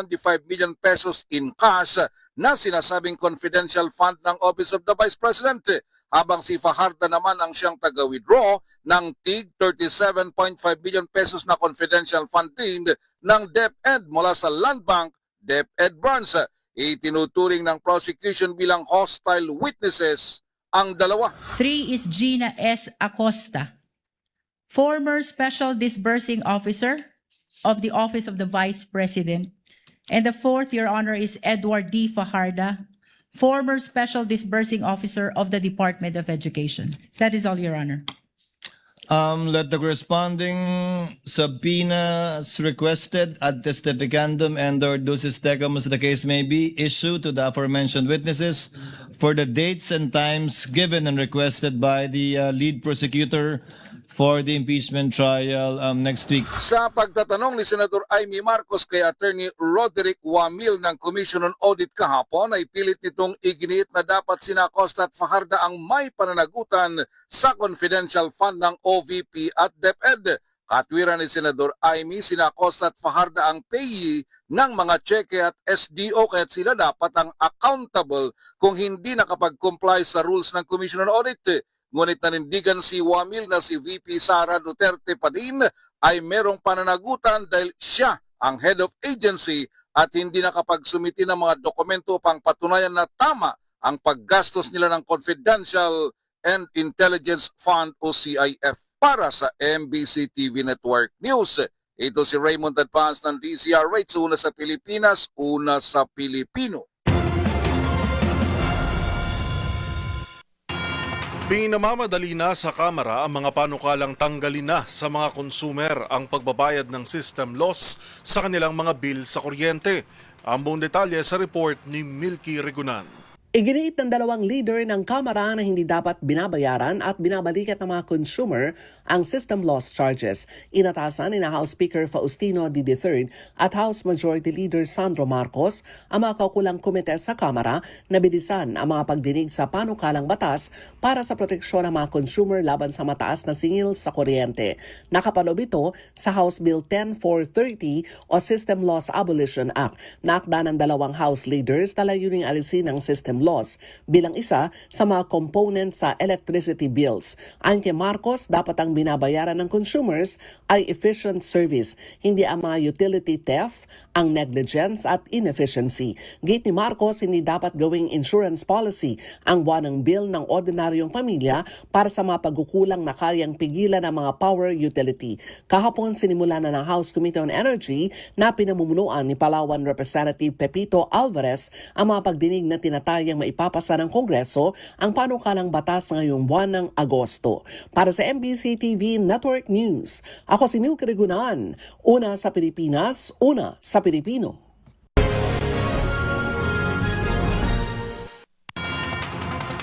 million pesos in cash na sinasabing confidential fund ng Office of the Vice President, habang si Fajarda naman ang siyang taga-withdraw ng tig 37.5 billion pesos na confidential funding ng DepEd mula sa Land Bank DepEd branch. Itinuturing ng prosecution bilang hostile witnesses ang 2. 3 is Gina S. Acosta, former Special Disbursing Officer of the Office of the Vice President. And the 4th, Your Honor, is Edward D. Fajarda, former Special Disbursing Officer of the Department of Education. That is all, Your Honor. Let the corresponding subpoenas requested ad testificandum and/or duces tecum, as the case may be, issued to the aforementioned witnesses for the dates and times given and requested by the lead prosecutor for the impeachment trial next week. Sa pagtatanong ni Senator Amy Marcos kay Attorney Roderick Wamil ng Commission on Audit kahapon, ay pilit nitong iginiit na dapat sina Acosta at Fajarda ang may pananagutan sa confidential fund ng OVP at DepEd. Katwiran ni Senador Amy, sina Acosta at Fajarda ang payee ng mga cheque at SDO, kaya't sila dapat ang accountable kung hindi nakapag-comply sa rules ng Commission on Audit. Ngunit nanindigan si Wamil na si VP Sara Duterte pa din ay merong pananagutan dahil siya ang head of agency at hindi nakapagsumiti ng mga dokumento upang patunayan na tama ang paggastos nila ng Confidential and Intelligence Fund o CIF. Para sa MBC TV Network News, ito si Raymond Advance ng DZRH, una sa Pilipinas, una sa Pilipino. Minamamadali na sa Kamara ang mga panukalang tanggalin na sa mga consumer ang pagbabayad ng system loss sa kanilang mga bill sa kuryente. Ang buong detalye sa report ni Milky Regunan. Iginiit ng dalawang leader ng Kamara na hindi dapat binabayaran at binabalikat ng mga consumer ang system loss charges. Inatasan ni House Speaker Faustino D. III at House Majority Leader Sandro Marcos ang mga kaukulang komite sa Kamara na bilisan ang mga pagdinig sa panukalang batas para sa proteksyon ng mga consumer laban sa mataas na singil sa kuryente. Nakapaloob ito sa House Bill 10430 o System Loss Abolition Act na akda ng dalawang House leaders na layuning alisin ang system loss bilang isa sa mga component sa electricity bills. Ayon kay Marcos, dapat ang binabayaran ng consumers ay efficient service, hindi ang mga utility theft, ang negligence at inefficiency. Gate ni Marcos, hindi dapat gawing insurance policy ang buwanang bill ng ordinaryong pamilya para sa mga pagkukulang na kayang pigilan ng mga power utility. Kahapon sinimula na ng House Committee on Energy na pinamumunuan ni Palawan Representative Pepito Alvarez ang mga pagdinig na tinatayang maipapasa ng Kongreso ang panukalang batas ngayong buwan ng Agosto. Para sa MBC TV Network News, ako si Milky Regunan, una sa Pilipinas, una sa Pilipino.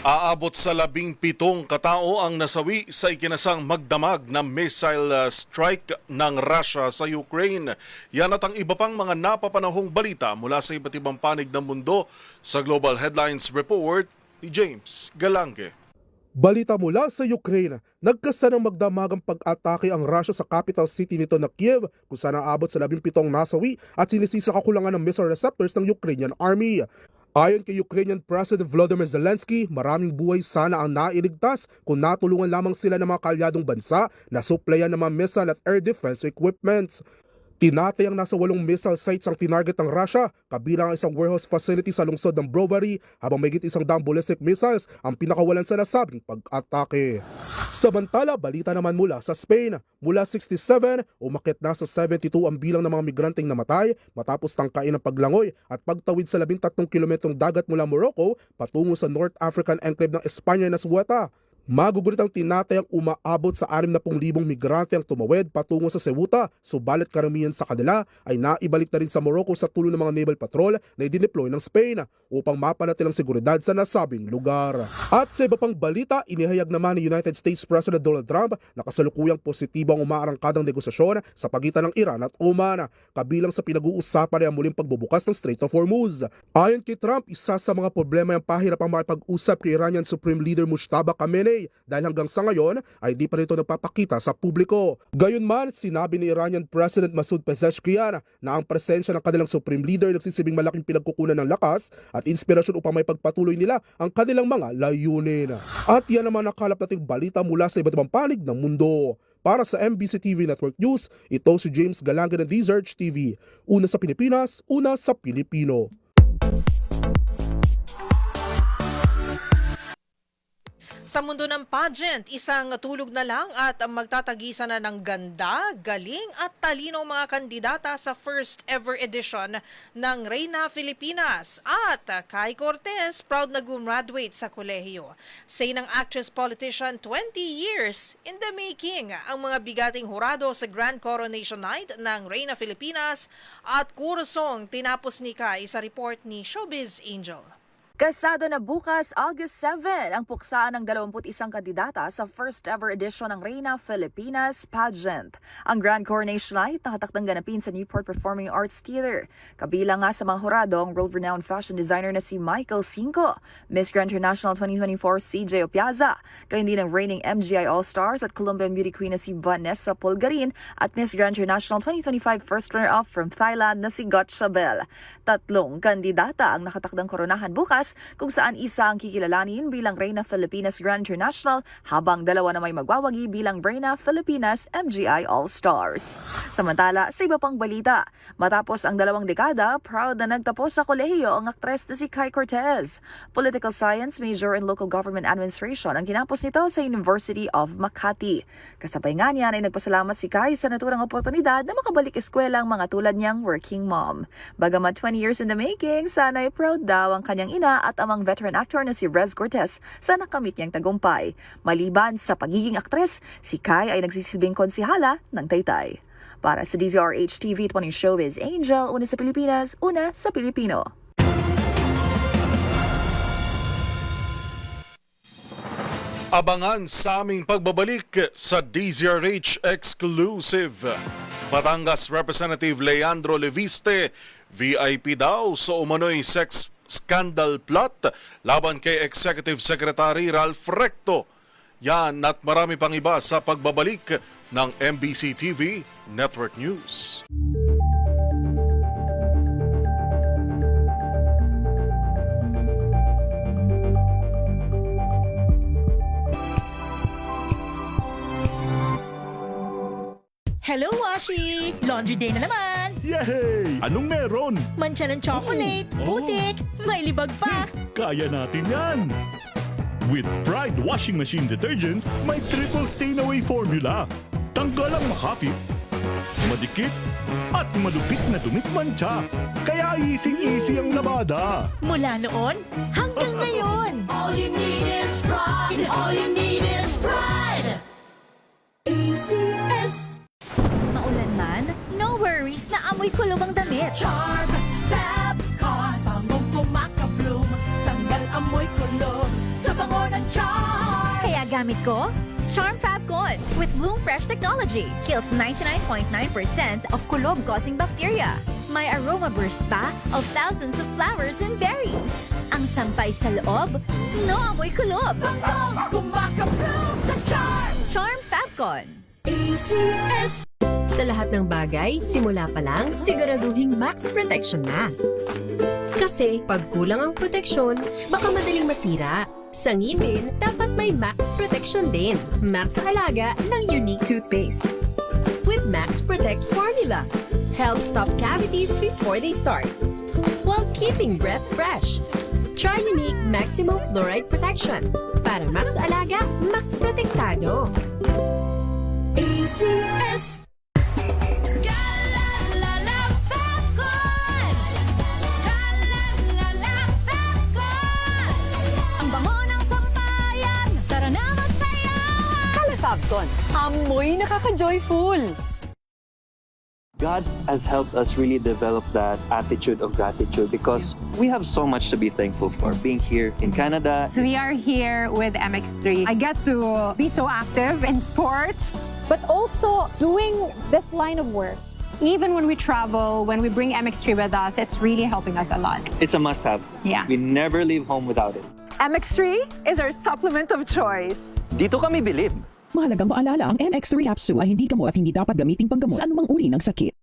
Aabot sa 17 katao ang nasawi sa ikinasang magdamag na missile strike ng Russia sa Ukraine. Yan at ang iba pang mga napapanahong balita mula sa iba't ibang panig ng mundo sa Global Headlines Report ni James Galange. Balita mula sa Ukraine, nagkasanang magdamagang pag-atake ang Russia sa capital city nito na Kiev kung saan aabot sa 17 nasawi at sinisisi sa kakulangan ng missile receptors ng Ukrainian Army. Ayon kay Ukrainian President Volodymyr Zelensky, maraming buhay sana ang nailigtas kung natulungan lamang sila ng mga kaalyadong bansa na suplayan ng mga missile at air defense equipments. Tinatayang nasa 8 missile sites ang tinarget ng Russia, kabilang ang isang warehouse facility sa lungsod ng Brovary, habang mayigit 100 ballistic missiles ang pinakawalan sa nasabing pag-atake. Samantala, balita naman mula sa Spain. Mula 67, umakyat na sa 72 ang bilang ng mga migranteng namatay matapos tangkain ng paglangoy at pagtawid sa 13 kilometrong dagat mula Morocco patungo sa North African enclave ng Espanya na Ceuta. Magugulit ang tinatayang umaabot sa 60,000 migrante ang tumawid patungo sa Ceuta, subalit karamihan sa kanila ay naibalik na rin sa Morocco sa tulong ng mga naval patrol na idineploy ng Spain upang mapanatil ang seguridad sa nasabing lugar. At sa iba pang balita, inihayag naman ni United States President Donald Trump na kasalukuyang positibo ang umaarangkadang negosasyon sa pagitan ng Iran at Oman, kabilang sa pinag-uusapan ay ang muling pagbubukas ng Strait of Hormuz. Ayon kay Trump, isa sa mga problema ang pahirapang makipag-usap kay Iranian Supreme Leader Mujtaba Khamenei dahil hanggang sa ngayon ay di pa rin ito nagpapakita sa publiko. Gayunman, sinabi ni Iranian President Masoud Pezeshkian na ang presensya ng kanilang Supreme Leader nagsisibing malaking pinagkukunan ng lakas at inspirasyon upang may pagpatuloy nila ang kanilang mga layunin. At yan naman nakalap nating balita mula sa iba't ibang panig ng mundo. Para sa MBC TV Network News, ito si James Galange ng DZRH TV. Una sa Pilipinas, una sa Pilipino. Sa mundo ng pageant, isang tulog na lang at magtatagisa na ng ganda, galing at talino mga kandidata sa first ever edition ng Reina Filipinas. At Kai Cortez, proud na gumraduate sa kolehiyo. Say ng actress-politician, 20 years in the making ang mga bigating hurado sa Grand Coronation Night ng Reina Filipinas at kursong tinapos ni Kai sa report ni Showbiz Angel. Kasado na bukas, August 7, ang puksaan ng 21 kandidata sa first ever edition ng Reina Filipinas pageant. Ang Grand Coronation Night nakatakdang ganapin sa Newport Performing Arts Theater. Kabilang nga sa mga hurado ang world-renowned fashion designer na si Michael Cinco, Miss Grand International 2024 CJ Opiaza, kayo din ng reigning MGI All-Stars at Colombian beauty queen na si Vanessa Polgarin at Miss Grand International 2025 first runner-up from Thailand na si Gotcha Bell. 3 kandidata ang nakatakdang koronahan bukas, kung saan isa ang kikilalanin bilang Reina Filipinas Grand International habang 2 na may magwawagi bilang Reina Filipinas MGI All-Stars. Samantala, sa iba pang balita, matapos ang 2 dekada, proud na nagtapos sa kolehiyo ang aktres na si Kai Cortez. Political Science major in Local Government Administration ang kinapos nito sa University of Makati. Kasabay nga niyan ay nagpasalamat si Kai sa naturang oportunidad na makabalik eskwela ang mga tulad niyang working mom. Bagamat 20 years in the making, sana'y proud daw ang kanyang ina ina at amang veteran actor na si Rez Cortez sa nakamit niyang tagumpay. Maliban sa pagiging aktres, si Kai ay nagsisilbing konsihala ng Taytay. Para sa DZRH TV 20 Showbiz Angel, una sa Pilipinas, una sa Pilipino. Abangan sa aming pagbabalik sa DZRH Exclusive. Batangas Representative Leandro Leviste, VIP daw sa umano'y sex scandal plot laban kay Executive Secretary Ralph Recto. Yan at marami pang iba sa pagbabalik ng MBC TV Network News. Hello, Washi! Laundry day na naman! Yay! Anong meron? Mancha ng chocolate, putik, may libag pa! Kaya natin yan! With Pride Washing Machine Detergent, may triple stain-away formula. Tanggal ang makapit, madikit, at madupit na dumit mancha. Kaya easy-easy ang labada. Mula noon hanggang ngayon! All you need is pride. All you need is pride. ACS. Maulan man, no worries na amoy kulong ang damit. Charm Fabcon. Bangong kumakabloom. Tanggal amoy kulong sa bango ng Charm. Kaya gamit ko, Charm Fabcon with Bloom Fresh technology. Kills 99.9% of kulob-causing bacteria. May aroma burst pa of thousands of flowers and berries. Ang sampay sa loob, no amoy kulob. Bangong kumakabloom sa Charm. Charm Fabcon. ACS. Sa lahat ng bagay, simula pa lang, siguraduhing max protection na. Kasi pag kulang ang proteksyon, baka madaling masira. Sa ngipin, dapat may max protection din. Max ang alaga ng unique toothpaste. With Max Protect formula, helps stop cavities before they start, while keeping breath fresh. Try unique maximum fluoride protection. Para max alaga, max protektado. ACS. Fabcon, amoy nakaka-joyful! God has helped us really develop that attitude of gratitude because we have so much to be thankful for being here in Canada. So we are here with MX3. I get to be so active in sports, but also doing this line of work. Even when we travel, when we bring MX3 with us, it's really helping us a lot. It's a must-have. Yeah. We never leave home without it. MX3 is our supplement of choice. Dito kami bilib. Mahalagang paalala, ang MX3 capsule ay hindi gamot at hindi dapat gamiting panggamot sa anumang uri ng sakit.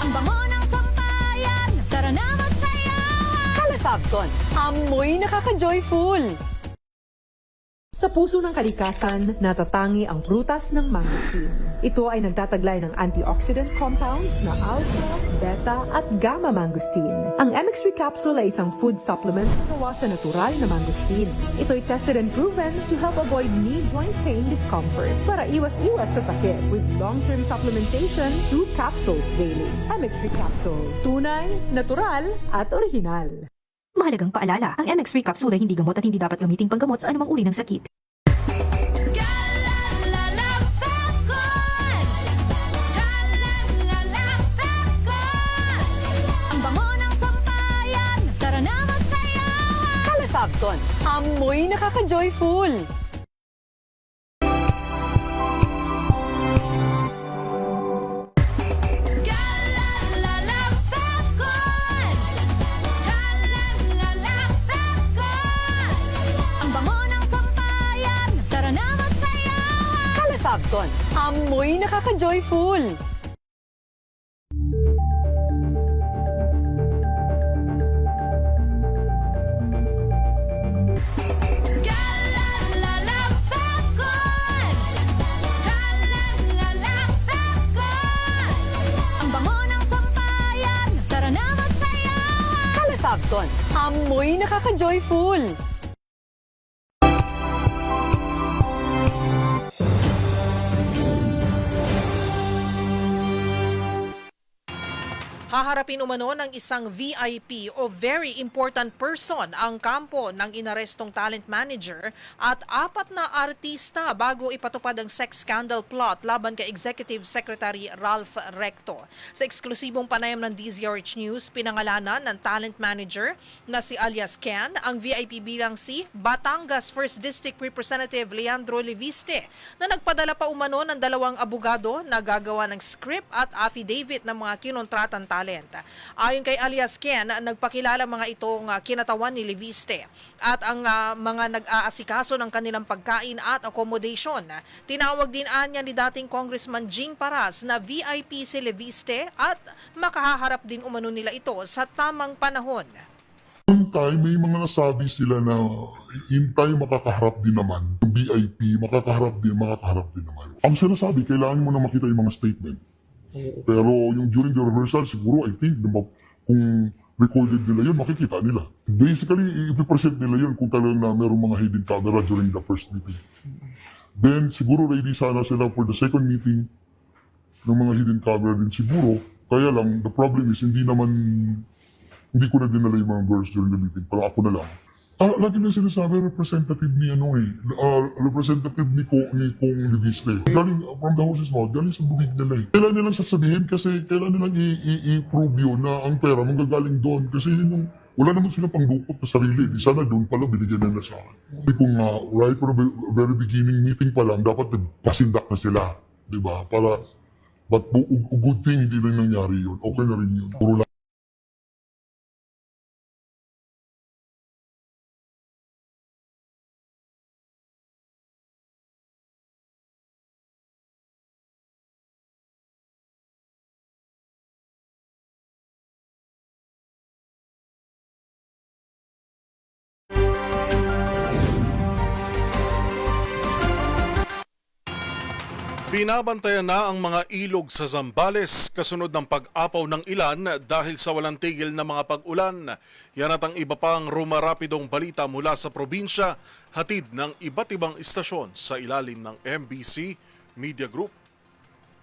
Ang bango ng sampayan, tara na magsayawan. Fabcon, amoy nakaka-joyful! Sa puso ng kalikasan, natatangi ang prutas ng mangosteen. Ito ay nagtataglay ng antioxidant compounds na alpha, beta at gamma mangosteen. Ang MX3 capsule ay isang food supplement na gawa sa natural na mangosteen. Ito ay tested and proven to help avoid knee joint pain discomfort para iwas-iwas sa sakit with long-term supplementation 2 capsules daily. MX3 capsule, tunay, natural at original. Mahalagang paalala, ang MX3 capsule ay hindi gamot at hindi dapat gamiting panggamot sa anumang uri ng sakit. Ang bango ng sampayan, tara na magsayawan. Fabcon, amoy nakaka-joyful! Fabcon, amoy nakaka-joyful! Ang bango ng sampayan, tara na magsayawan. Fabcon, amoy nakaka-joyful! Haharapin umano ng isang VIP o very important person ang kampo ng inarestong talent manager at 4 na artista bago ipatupad ang sex scandal plot laban kay Executive Secretary Ralph Recto. Sa eksklusibong panayam ng DZRH News, pinangalanan ng talent manager na si alias Ken ang VIP bilang si Batangas 1st District Representative Leandro Leviste na nagpadala pa umano ng 2 abogado na gagawa ng script at affidavit ng mga kinontratang talent. Ayon kay alias Ken, nagpakilala mga itong kinatawan ni Leviste at ang mga nag-aasikaso ng kanilang pagkain at accommodation. Tinawag din anya ni dating Congressman Jing Paras na VIP si Leviste at makahaharap din umano nila ito sa tamang panahon. One time, may mga nasabi sila na in time makakaharap din naman. Yung VIP, makakaharap din naman. Ang sinasabi, kailangan mo na makita yung mga statement. Pero yung during the rehearsal, siguro I think kung recorded nila yun, makikita nila. Basically, ipipresent nila yun kung talagang na mayroong mga hidden camera during the first meeting. Then siguro ready sana sila for the second meeting ng mga hidden camera din siguro. Kaya lang, the problem is hindi ko na dinala yung mga girls during the meeting. Parang ako na lang. Lagi na sinasabi, representative ni representative ni Kong Leviste. Galing from the horse's mouth, galing sa bubig nila. Kailan nilang sasabihin kasi kailan nilang i-prove yun na ang pera manggagaling doon. Kasi yun yung, wala naman silang pangdukot na sarili. Di sana doon pala binigyan nila sa akin. Kung right from the very beginning meeting pa lang, dapat pasindak na sila. Diba? But good thing hindi rin nangyari yun. Okay na rin yun. Puro lang. Binabantayan na ang mga ilog sa Zambales kasunod ng pag-apaw ng ilan dahil sa walang tigil na mga pag-ulan. Yan at ang iba pang rumarapidong balita mula sa probinsya, hatid ng iba't ibang istasyon sa ilalim ng MBC Media Group.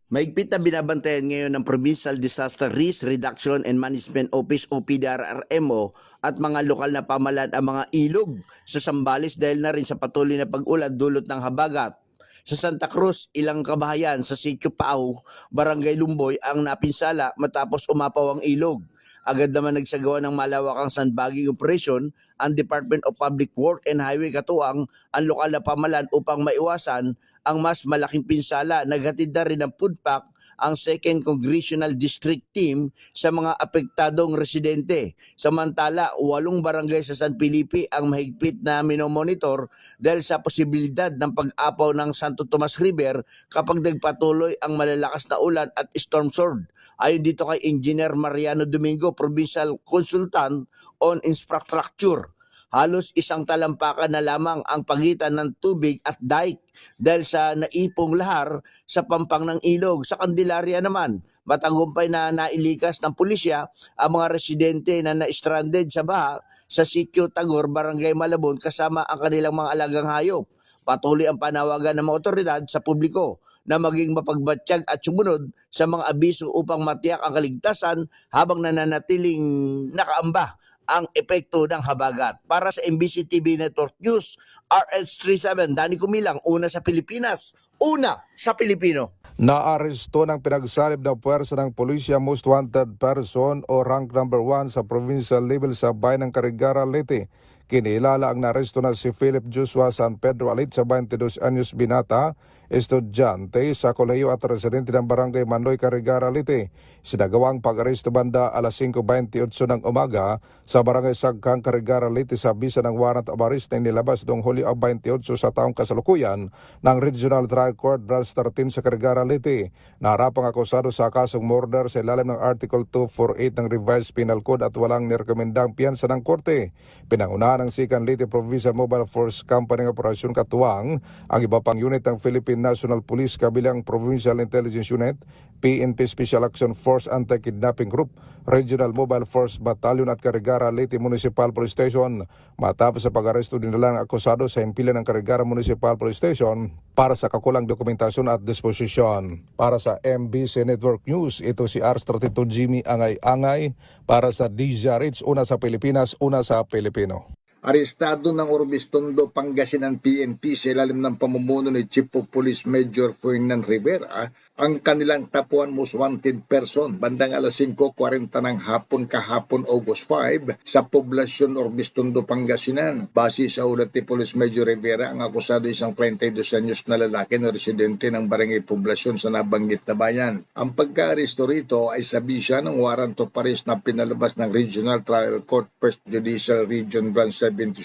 Mahigpit na binabantayan ngayon ng Provincial Disaster Risk Reduction and Management Office o PDRRMO at mga lokal na pamahalaan ang mga ilog sa Zambales dahil na rin sa patuloy na pag-ulan dulot ng habagat. Sa Santa Cruz, ilang kabahayan sa Sitio Pao, Barangay Lumboy ang napinsala matapos umapaw ang ilog. Agad naman nagsagawa ng malawakang sandbagging operation ang Department of Public Works and Highway katuwang ang lokal na pamahalaan upang maiwasan ang mas malaking pinsala. Naghatid na rin ng food pack ang 2nd Congressional District Team sa mga apektadong residente. Samantala, 8 barangay sa San Felipe ang mahigpit na minomonitor dahil sa posibilidad ng pag-apaw ng Santo Tomas River kapag nagpatuloy ang malalakas na ulan at storm surge. Ayon dito kay Engineer Mariano Domingo, Provincial Consultant on Infrastructure, halos isang talampakan na lamang ang pagitan ng tubig at dike dahil sa naipong lahar sa pampang ng ilog. Sa Candelaria naman, matagumpay na nailikas ng pulisya ang mga residente na na-stranded sa baha sa Sitio Tagor, Barangay Malabon kasama ang kanilang mga alagang hayop. Patuloy ang panawagan ng mga otoridad sa publiko na maging mapagbatsyag at sumunod sa mga abiso upang matiyak ang kaligtasan habang nananatiling nakaamba ang epekto ng habagat. Para sa MBC TV Network News, RH37, Danny Kumilang, una sa Pilipinas, una sa Pilipino. Naaresto ng pinagsalib na puwersa ng pulisya most wanted person o rank number 1 sa provincial level sa bayan ng Carigara, Leyte. Kinilala ang naresto na si Philip Joshua San Pedro Alit sa 22 anyos binata, estudyante sa kolehiyo at residente ng barangay Manoy, Carigara, Leyte. Sinagawang pag-aresto banda alas 5:28 ng umaga sa barangay Sagkang, Carigara, Leyte sa bisa ng warrant of arrest na inilabas noong Hulyo 28 sa taong kasalukuyan ng Regional Trial Court Branch 13 sa Carigara, Leyte. Naharapang akusado sa kasong murder sa ilalim ng Article 248 ng Revised Penal Code at walang nirekomendang piyansa ng korte. Pinangunahan ng Sikan Leyte Provincial Mobile Force Company ng Operasyon Katuwang ang iba pang unit ng Philippine Philippine National Police kabilang Provincial Intelligence Unit, PNP Special Action Force Anti-Kidnapping Group, Regional Mobile Force Battalion at Carigara Leyte Municipal Police Station matapos sa pag-aresto din nila ng akusado sa himpilan ng Carigara Municipal Police Station para sa kakulang dokumentasyon at disposisyon. Para sa MBC Network News, ito si R32 Jimmy Angay-Angay para sa DZRH, una sa Pilipinas, una sa Pilipino. Arestado ng Orbistondo, Pangasinan PNP sa ilalim ng pamumuno ni Chief of Police Major Ferdinand Rivera ang kanilang tapuan most wanted person bandang alas 5:40 ng hapon kahapon August 5 sa poblasyon Orbistondo, Pangasinan. Base sa ulat ni Police Major Rivera, ang akusado isang 32 anyos na lalaki na residente ng barangay poblasyon sa nabanggit na bayan. Ang pagka-aresto rito ay sabi siya ng warrant of arrest na pinalabas ng Regional Trial Court First Judicial Region Branch 77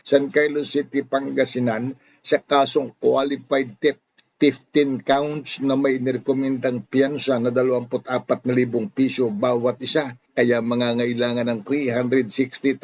San Carlos City, Pangasinan sa kasong qualified theft 15 counts na may inirekomendang piyansa na 24,000 piso bawat isa. Kaya mangangailangan ng 360,000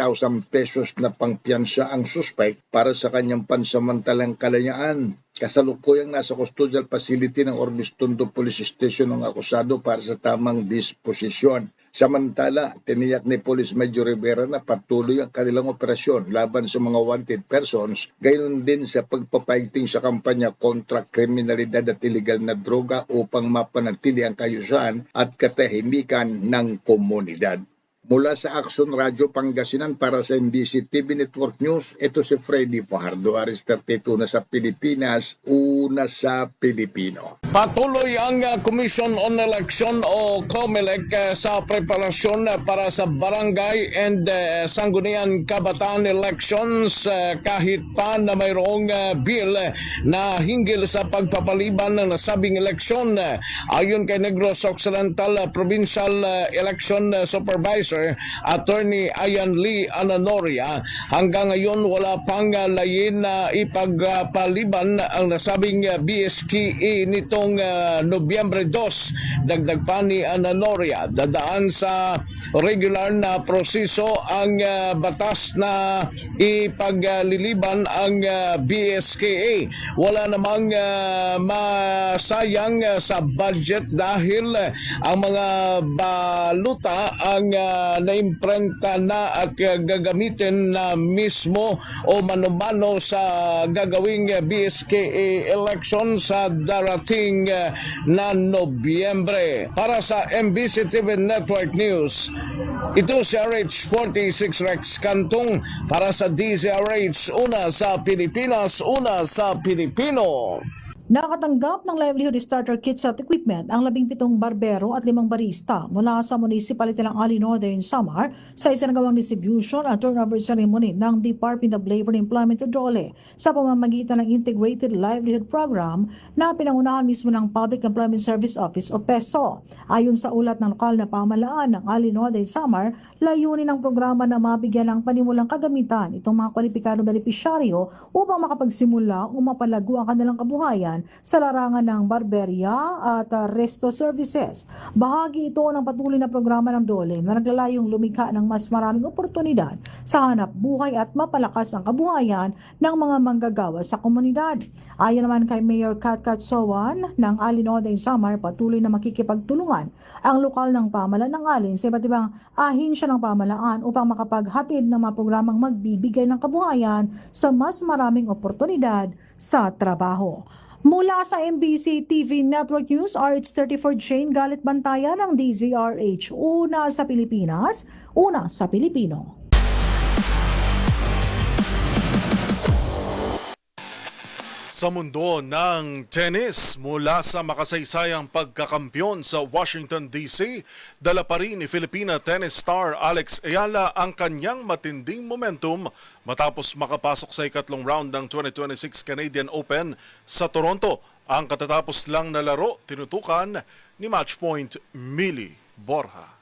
pesos na pangpiyansa ang suspect para sa kanyang pansamantalang kalayaan. Kasalukuyang nasa custodial facility ng Orbistondo Police Station ang akusado para sa tamang disposisyon. Samantala, tiniyak ni Police Major Rivera na patuloy ang kanilang operasyon laban sa mga wanted persons, gayon din sa pagpapaigting sa kampanya kontra kriminalidad at iligal na droga upang mapanatili ang kayusan at katahimikan ng komunidad. Mula sa Action Radio Pangasinan para sa MBC TV Network News, ito si Freddy Fajardo, R32 na sa Pilipinas, una sa Pilipino. Patuloy ang Commission on Election o COMELEC sa preparasyon para sa barangay and sangguniang kabataan elections kahit pa na mayroong bill na hinggil sa pagpapaliban ng nasabing eleksyon. Ayon kay Negros Occidental Provincial Election Supervisor Attorney Ian Lee Ananoria, hanggang ngayon wala pang layin na ipagpaliban ang nasabing BSKE nitong Nobyembre 2. Dagdag pa ni Ananoria, dadaan sa regular na proseso ang batas na ipagliliban ang BSKE. Wala namang masayang sa budget dahil ang mga baluta ang naimprenta na at gagamitin na mismo o mano-mano sa gagawing BSKE election sa darating na Nobyembre. Para sa MBC TV Network News, ito si RH46 Rex Cantong para sa DZRH, una sa Pilipinas, una sa Pilipino. Nakatanggap ng livelihood starter kits at equipment ang 17 barbero at 5 barista mula sa municipality ng Ali Northern Samar sa isinagawang distribution at turnover ceremony ng Department of Labor and Employment o DOLE sa pamamagitan ng Integrated Livelihood Program na pinangunahan mismo ng Public Employment Service Office o PESO. Ayon sa ulat ng lokal na pamahalaan ng Ali Northern Samar, layunin ng programa na mabigyan ng panimulang kagamitan itong mga kwalipikadong benepisyaryo upang makapagsimula o mapalago ang kanilang kabuhayan sa larangan ng barberya at resto services. Bahagi ito ng patuloy na programa ng DOLE na naglalayong lumikha ng mas maraming oportunidad sa hanap buhay at mapalakas ang kabuhayan ng mga manggagawa sa komunidad. Ayon naman kay Mayor Katkat Sowan ng Ali Northern Samar, patuloy na makikipagtulungan ang lokal ng pamahalaan ng Alin sa iba't ibang ahinsya ng pamahalaan upang makapaghatid ng mga programang magbibigay ng kabuhayan sa mas maraming oportunidad sa trabaho. Mula sa MBC TV Network News, RH34 Jane Galit Bantayan ng DZRH, una sa Pilipinas, una sa Pilipino. Sa mundo ng tennis, mula sa makasaysayang pagkakampyon sa Washington DC, dala pa rin ni Filipina tennis star Alex Ayala ang kanyang matinding momentum matapos makapasok sa ikatlong round ng 2026 Canadian Open sa Toronto. Ang katatapos lang na laro, tinutukan ni Matchpoint Millie Borja.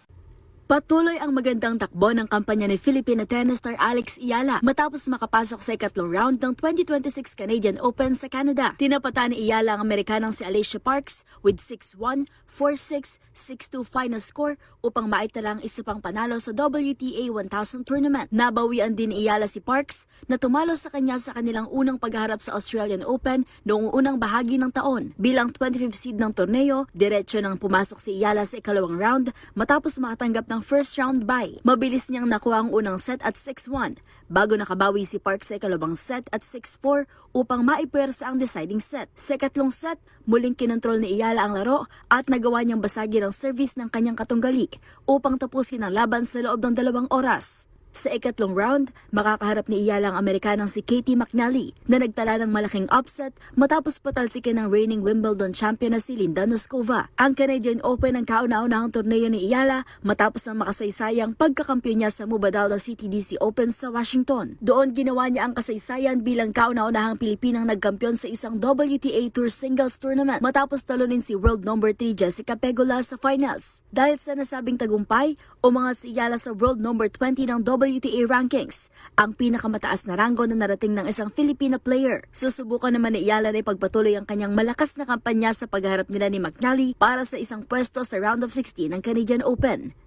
Patuloy ang magandang takbo ng kampanya ni Filipino tennis star Alex Iyala matapos makapasok sa ikatlong round ng 2026 Canadian Open sa Canada. Tinapatan ni Iyala ang Amerikanang si Alicia Parks with 6-1, 4-6, 6-2 final score upang maitala ang isa pang panalo sa WTA 1000 tournament. Nabawian din ni Iyala si Parks na tumalo sa kanya sa kanilang unang pagharap sa Australian Open noong unang bahagi ng taon. Bilang 25th seed ng torneo, diretso nang pumasok si Iyala sa ikalawang round matapos makatanggap ng first round bye. Mabilis niyang nakuha ang unang set at 6-1 bago nakabawi si Parks sa ikalawang set at 6-4 upang maipuwersa ang deciding set. Sa ikatlong set, muling kinontrol ni Iyala ang laro at nagawa niyang basagin ang service ng kanyang katunggali upang tapusin ang laban sa loob ng 2 oras. Sa ikatlong round, makakaharap ni Iyala ang Amerikanang si Katie McNally na nagtala ng malaking upset matapos patalsikin ng reigning Wimbledon champion na si Linda Noskova. Ang Canadian Open ang kauna-unahang torneo ni Iyala matapos ang makasaysayang pagkakampiyon niya sa Mubadala CTDC Open sa Washington. Doon ginawa niya ang kasaysayan bilang kauna-unahang Pilipinang nagkampiyon sa isang WTA Tour singles tournament matapos talunin si world number 3 Jessica Pegula sa finals. Dahil sa nasabing tagumpay, umangat si Iyala sa world number 20 ng WTA rankings, ang pinakamataas na ranggo na narating ng isang Filipina player. Susubukan naman ni Iyala na ipagpatuloy ang kanyang malakas na kampanya sa pagharap nila ni McNally para sa isang pwesto sa round of 16 ng Canadian Open.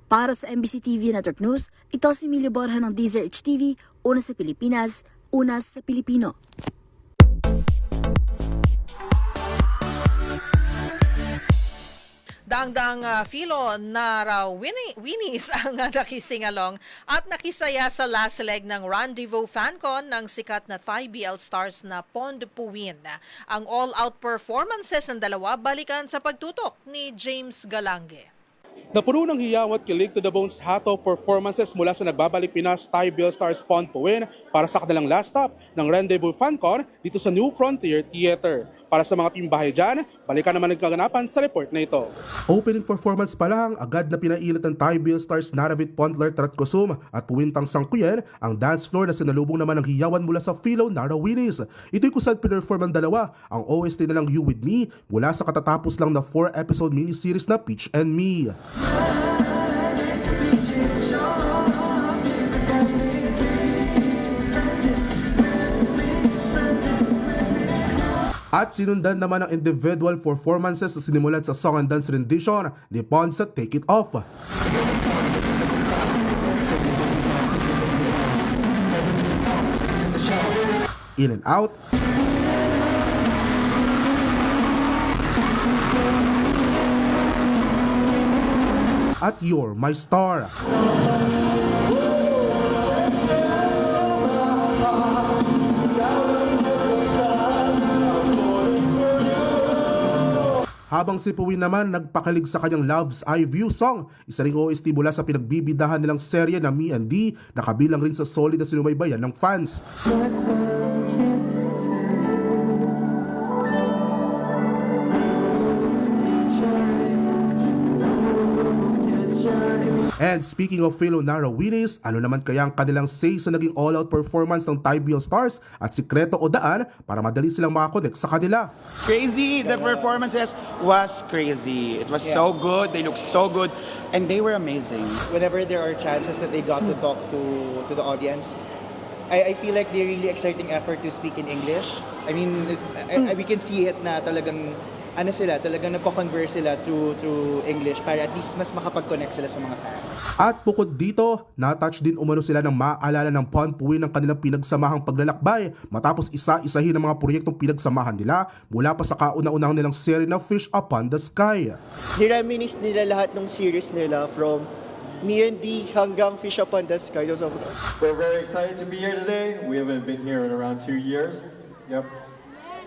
Para sa MBC TV Network News, ito si Millie Borja ng DZRH TV, una sa Pilipinas, una sa Pilipino. Dangdang Philo na raw Winnies ang nakisingalong at nakisaya sa last leg ng Rendezvous FanCon ng sikat na Thai BL stars na Pond Puwin. Ang all-out performances ng dalawa balikan sa pagtutok ni James Galange. Napuno ng hiyaw at kilig to the bones hato performances mula sa nagbabalik Pinas Thai BL stars Pond Puwin para sa kanilang last stop ng Rendezvous FanCon dito sa New Frontier Theater. Para sa mga timbahay dyan, balikan naman nagkaganapan sa report na ito. Opening performance pa lang, agad na pinailit ng Thai BL stars Naravit Pondler Tratkusum at Puwintang Sangkuyen ang dance floor na sinalubong naman ng hiyawan mula sa Philo Nara Winnies. Ito'y kusad pinerform ng dalawa, ang OST na lang You With Me mula sa katatapos lang na 4-episode miniseries na Peach and Me. At sinundan naman ang individual performances na sinimulan sa song and dance rendition ni Pond sa Take It Off. In and Out. At You're My Star. Habang si Puwin naman nagpakalig sa kanyang Love's I View song, isa ring OST mula sa pinagbibidahan nilang serye na Me and D na kabilang rin sa solid na sinubaybayan ng fans. And speaking of Philo Nara Winnies, ano naman kaya ang kanilang say sa naging all-out performance ng Thai BL stars at sikreto o daan para madali silang makakonect sa kanila? Crazy! The performances was crazy. It was so good. They looked so good. And they were amazing. Whenever there are chances that they got to talk to the audience, I feel like they're really exerting effort to speak in English. I mean, we can see it na talagang talagang nagko-converse sila through English para at least mas makapag-connect sila sa mga fans. At bukod dito, natouch din umano sila ng maaalala ng Pond Puwin ng kanilang pinagsamahang paglalakbay matapos isa-isahin ang mga proyektong pinagsamahan nila mula pa sa kauna-unahang nilang serye na Fish Upon the Sky. Nireminis nila lahat ng series nila from Me and D hanggang Fish Upon the Sky. We're very excited to be here today. We haven't been here in around 2 years. Yep.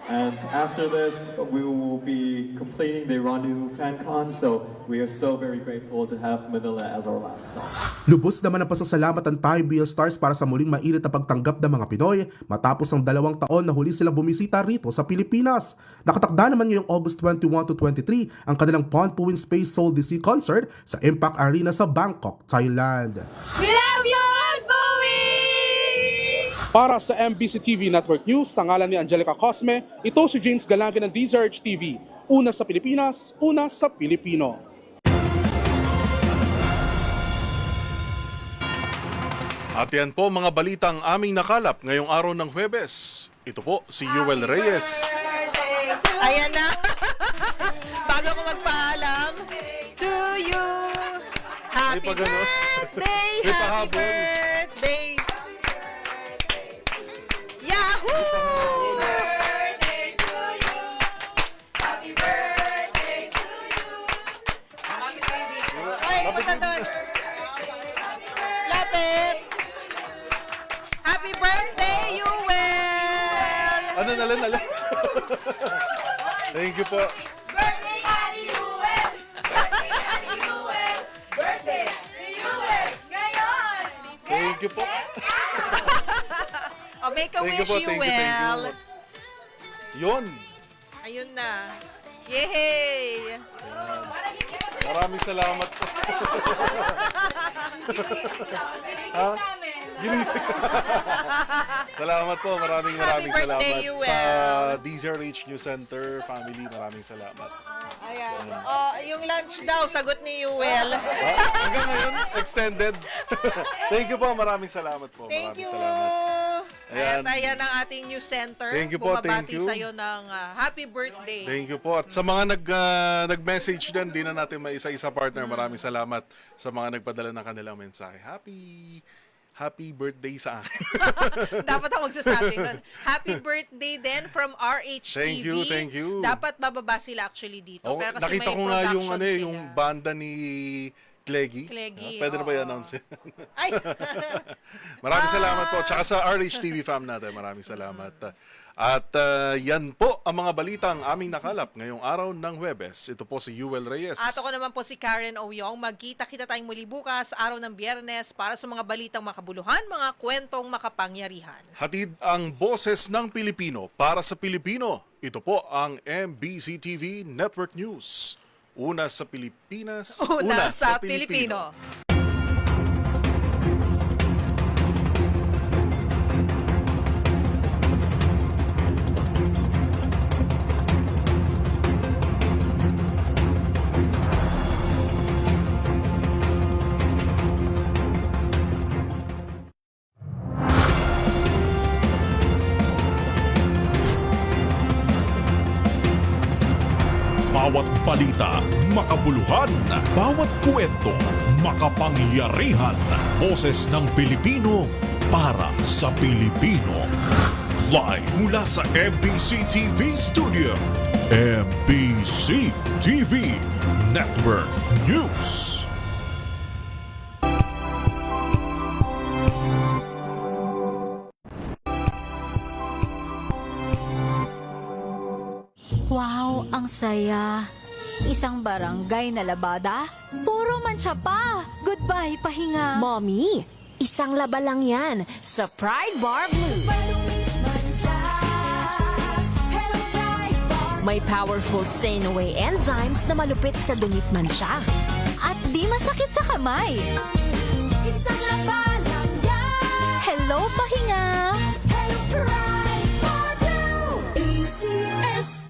And after this, we will be completing the Rendezvous FanCon, so we are so very grateful to have Manila as our last stop. Lubos naman ang pasasalamat ng Thai BL stars para sa muling mainit na pagtanggap ng mga Pinoy matapos ang 2 taon na huli silang bumisita rito sa Pilipinas. Nakatakda naman ngayong August 21 to 23 ang kanilang Pond Puwin Space Soul DC concert sa Impact Arena sa Bangkok, Thailand. We love you, Puwin! Para sa MBC TV Network News, sa ngalan ni Angelica Cosme, ito si James Galange ng DZRH TV. Una sa Pilipinas, una sa Pilipino. At yan po mga balitang aming nakalap ngayong araw ng Huwebes. Ito po si Yuel Reyes. Ayan na. Bago ko magpaalam, to you. Happy May pagano. birthday! May Happy pahabol. birthday! Yahoo! Ay, punta doon. Lapit! Happy birthday, Yuel! Ano, nalan. Thank you po. Birthday, Ate Yuel! Birthday, Ate Yuel! Birthday, Yuel! Ngayon! Thank you po. Oh, make a Thank you wish, po, thank you, thank Yuel. you. Yun. Ayun na. Yay! Maraming salamat po. Ha? Ginising. Salamat po. Maraming Happy birthday, salamat. Yuel. Sa DZRH News Center family, maraming salamat. Ayan. Oh, yung lunch daw, sagot ni Yuel. Hanggang ngayon, extended. Thank you po. Maraming salamat po. Thank Maraming you. salamat. Ayan. At ayan ang ating news center. Thank you po, thank Bumabati you. sa'yo ng happy birthday. Thank you po. At sa mga nag-message din, di na natin maisa-isa partner. Maraming salamat sa mga nagpadala ng kanilang mensahe. Happy birthday sa akin. Dapat ako magsasabi nun. Happy birthday din from RH TV. Thank you. Dapat bababa sila actually dito. Oh, Pero kasi nakita may ko nga yung production yung sila. banda ni Cleggy. Pwede na ba i-announce yan? Ay! Maraming salamat po. Tsaka sa RH TV fam natin, maraming salamat. At yan po ang mga balitang aming nakalap ngayong araw ng Huwebes. Ito po si Yuel Reyes. At ako naman po si Karen Oyong. Magkita-kita tayong muli bukas, araw ng Biyernes, para sa mga balitang makabuluhan, mga kwentong makapangyarihan. Hatid ang boses ng Pilipino para sa Pilipino. Ito po ang MBC TV Network News. Una sa Pilipinas, Una sa Pilipino. Bawat balita, makabuluhan. Bawat kwento, makapangyarihan. Boses ng Pilipino para sa Pilipino. Live mula sa MBC TV Studio. MBC TV Network News. Wow, ang saya. Isang barangay na labada, puro mancha pa. Goodbye, pahinga. Mommy, isang laba lang yan sa Pride Bar Blue. May powerful stain-away enzymes na malupit sa dungit mancha. At di masakit sa kamay. Isang laba lang yan. Hello, pahinga. Hello, Pride Bar Blue. ACS.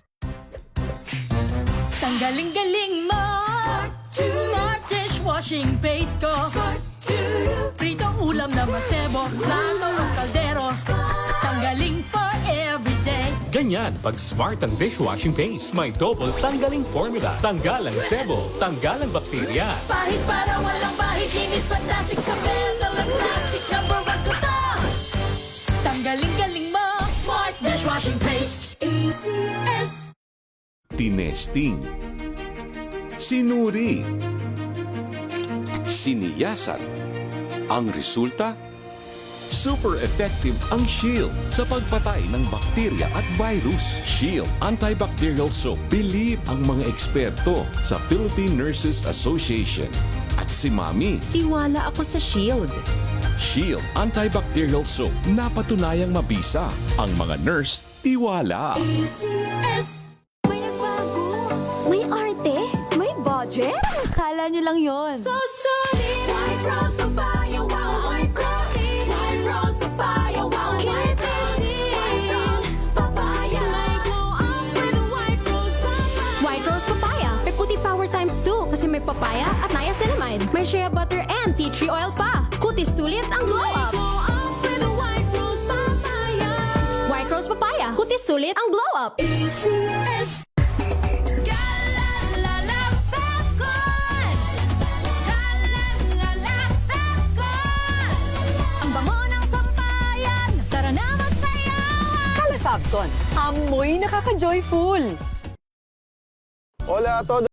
Tanggaling-galing mo. Smart dishwashing paste ko. Pritong ulam na masebo. Plato ng kaldero. Tanggaling for everyday. Ganyan pag smart ang dishwashing paste. May double tanggaling formula. Tanggal ang sebo, tanggal ang bakterya. Pahit para walang pahit. Linis fantastic sa metal at plastic. Number 1 ko to. Tanggaling-galing mo. Smart dishwashing paste. ACS. Tinesting, sinuri, siniyasan. Ang resulta? Super effective ang Shield sa pagpatay ng bakterya at virus. Shield Antibacterial Soap. Believe ang mga eksperto sa Philippine Nurses Association. At si Mami. Tiwala ako sa Shield. Shield Antibacterial Soap. Napatunayang mabisa. Ang mga nurse, tiwala. ACS. May arte? May budget? Akala nyo lang yon. So solid. White rose papaya, wow, white rose. White rose papaya, wow, white rose. White rose papaya. May glow up with white rose papaya. White Rose Papaya. May puti power times 2 kasi may papaya at niacinamide. May shea butter and tea tree oil pa. Kutis sulit ang glow up. sulit ang glow up. ACS. Ang bango ng sampayan. Tara na magsayawan. Calefabcon, amoy nakaka-joyful. Hola a todos.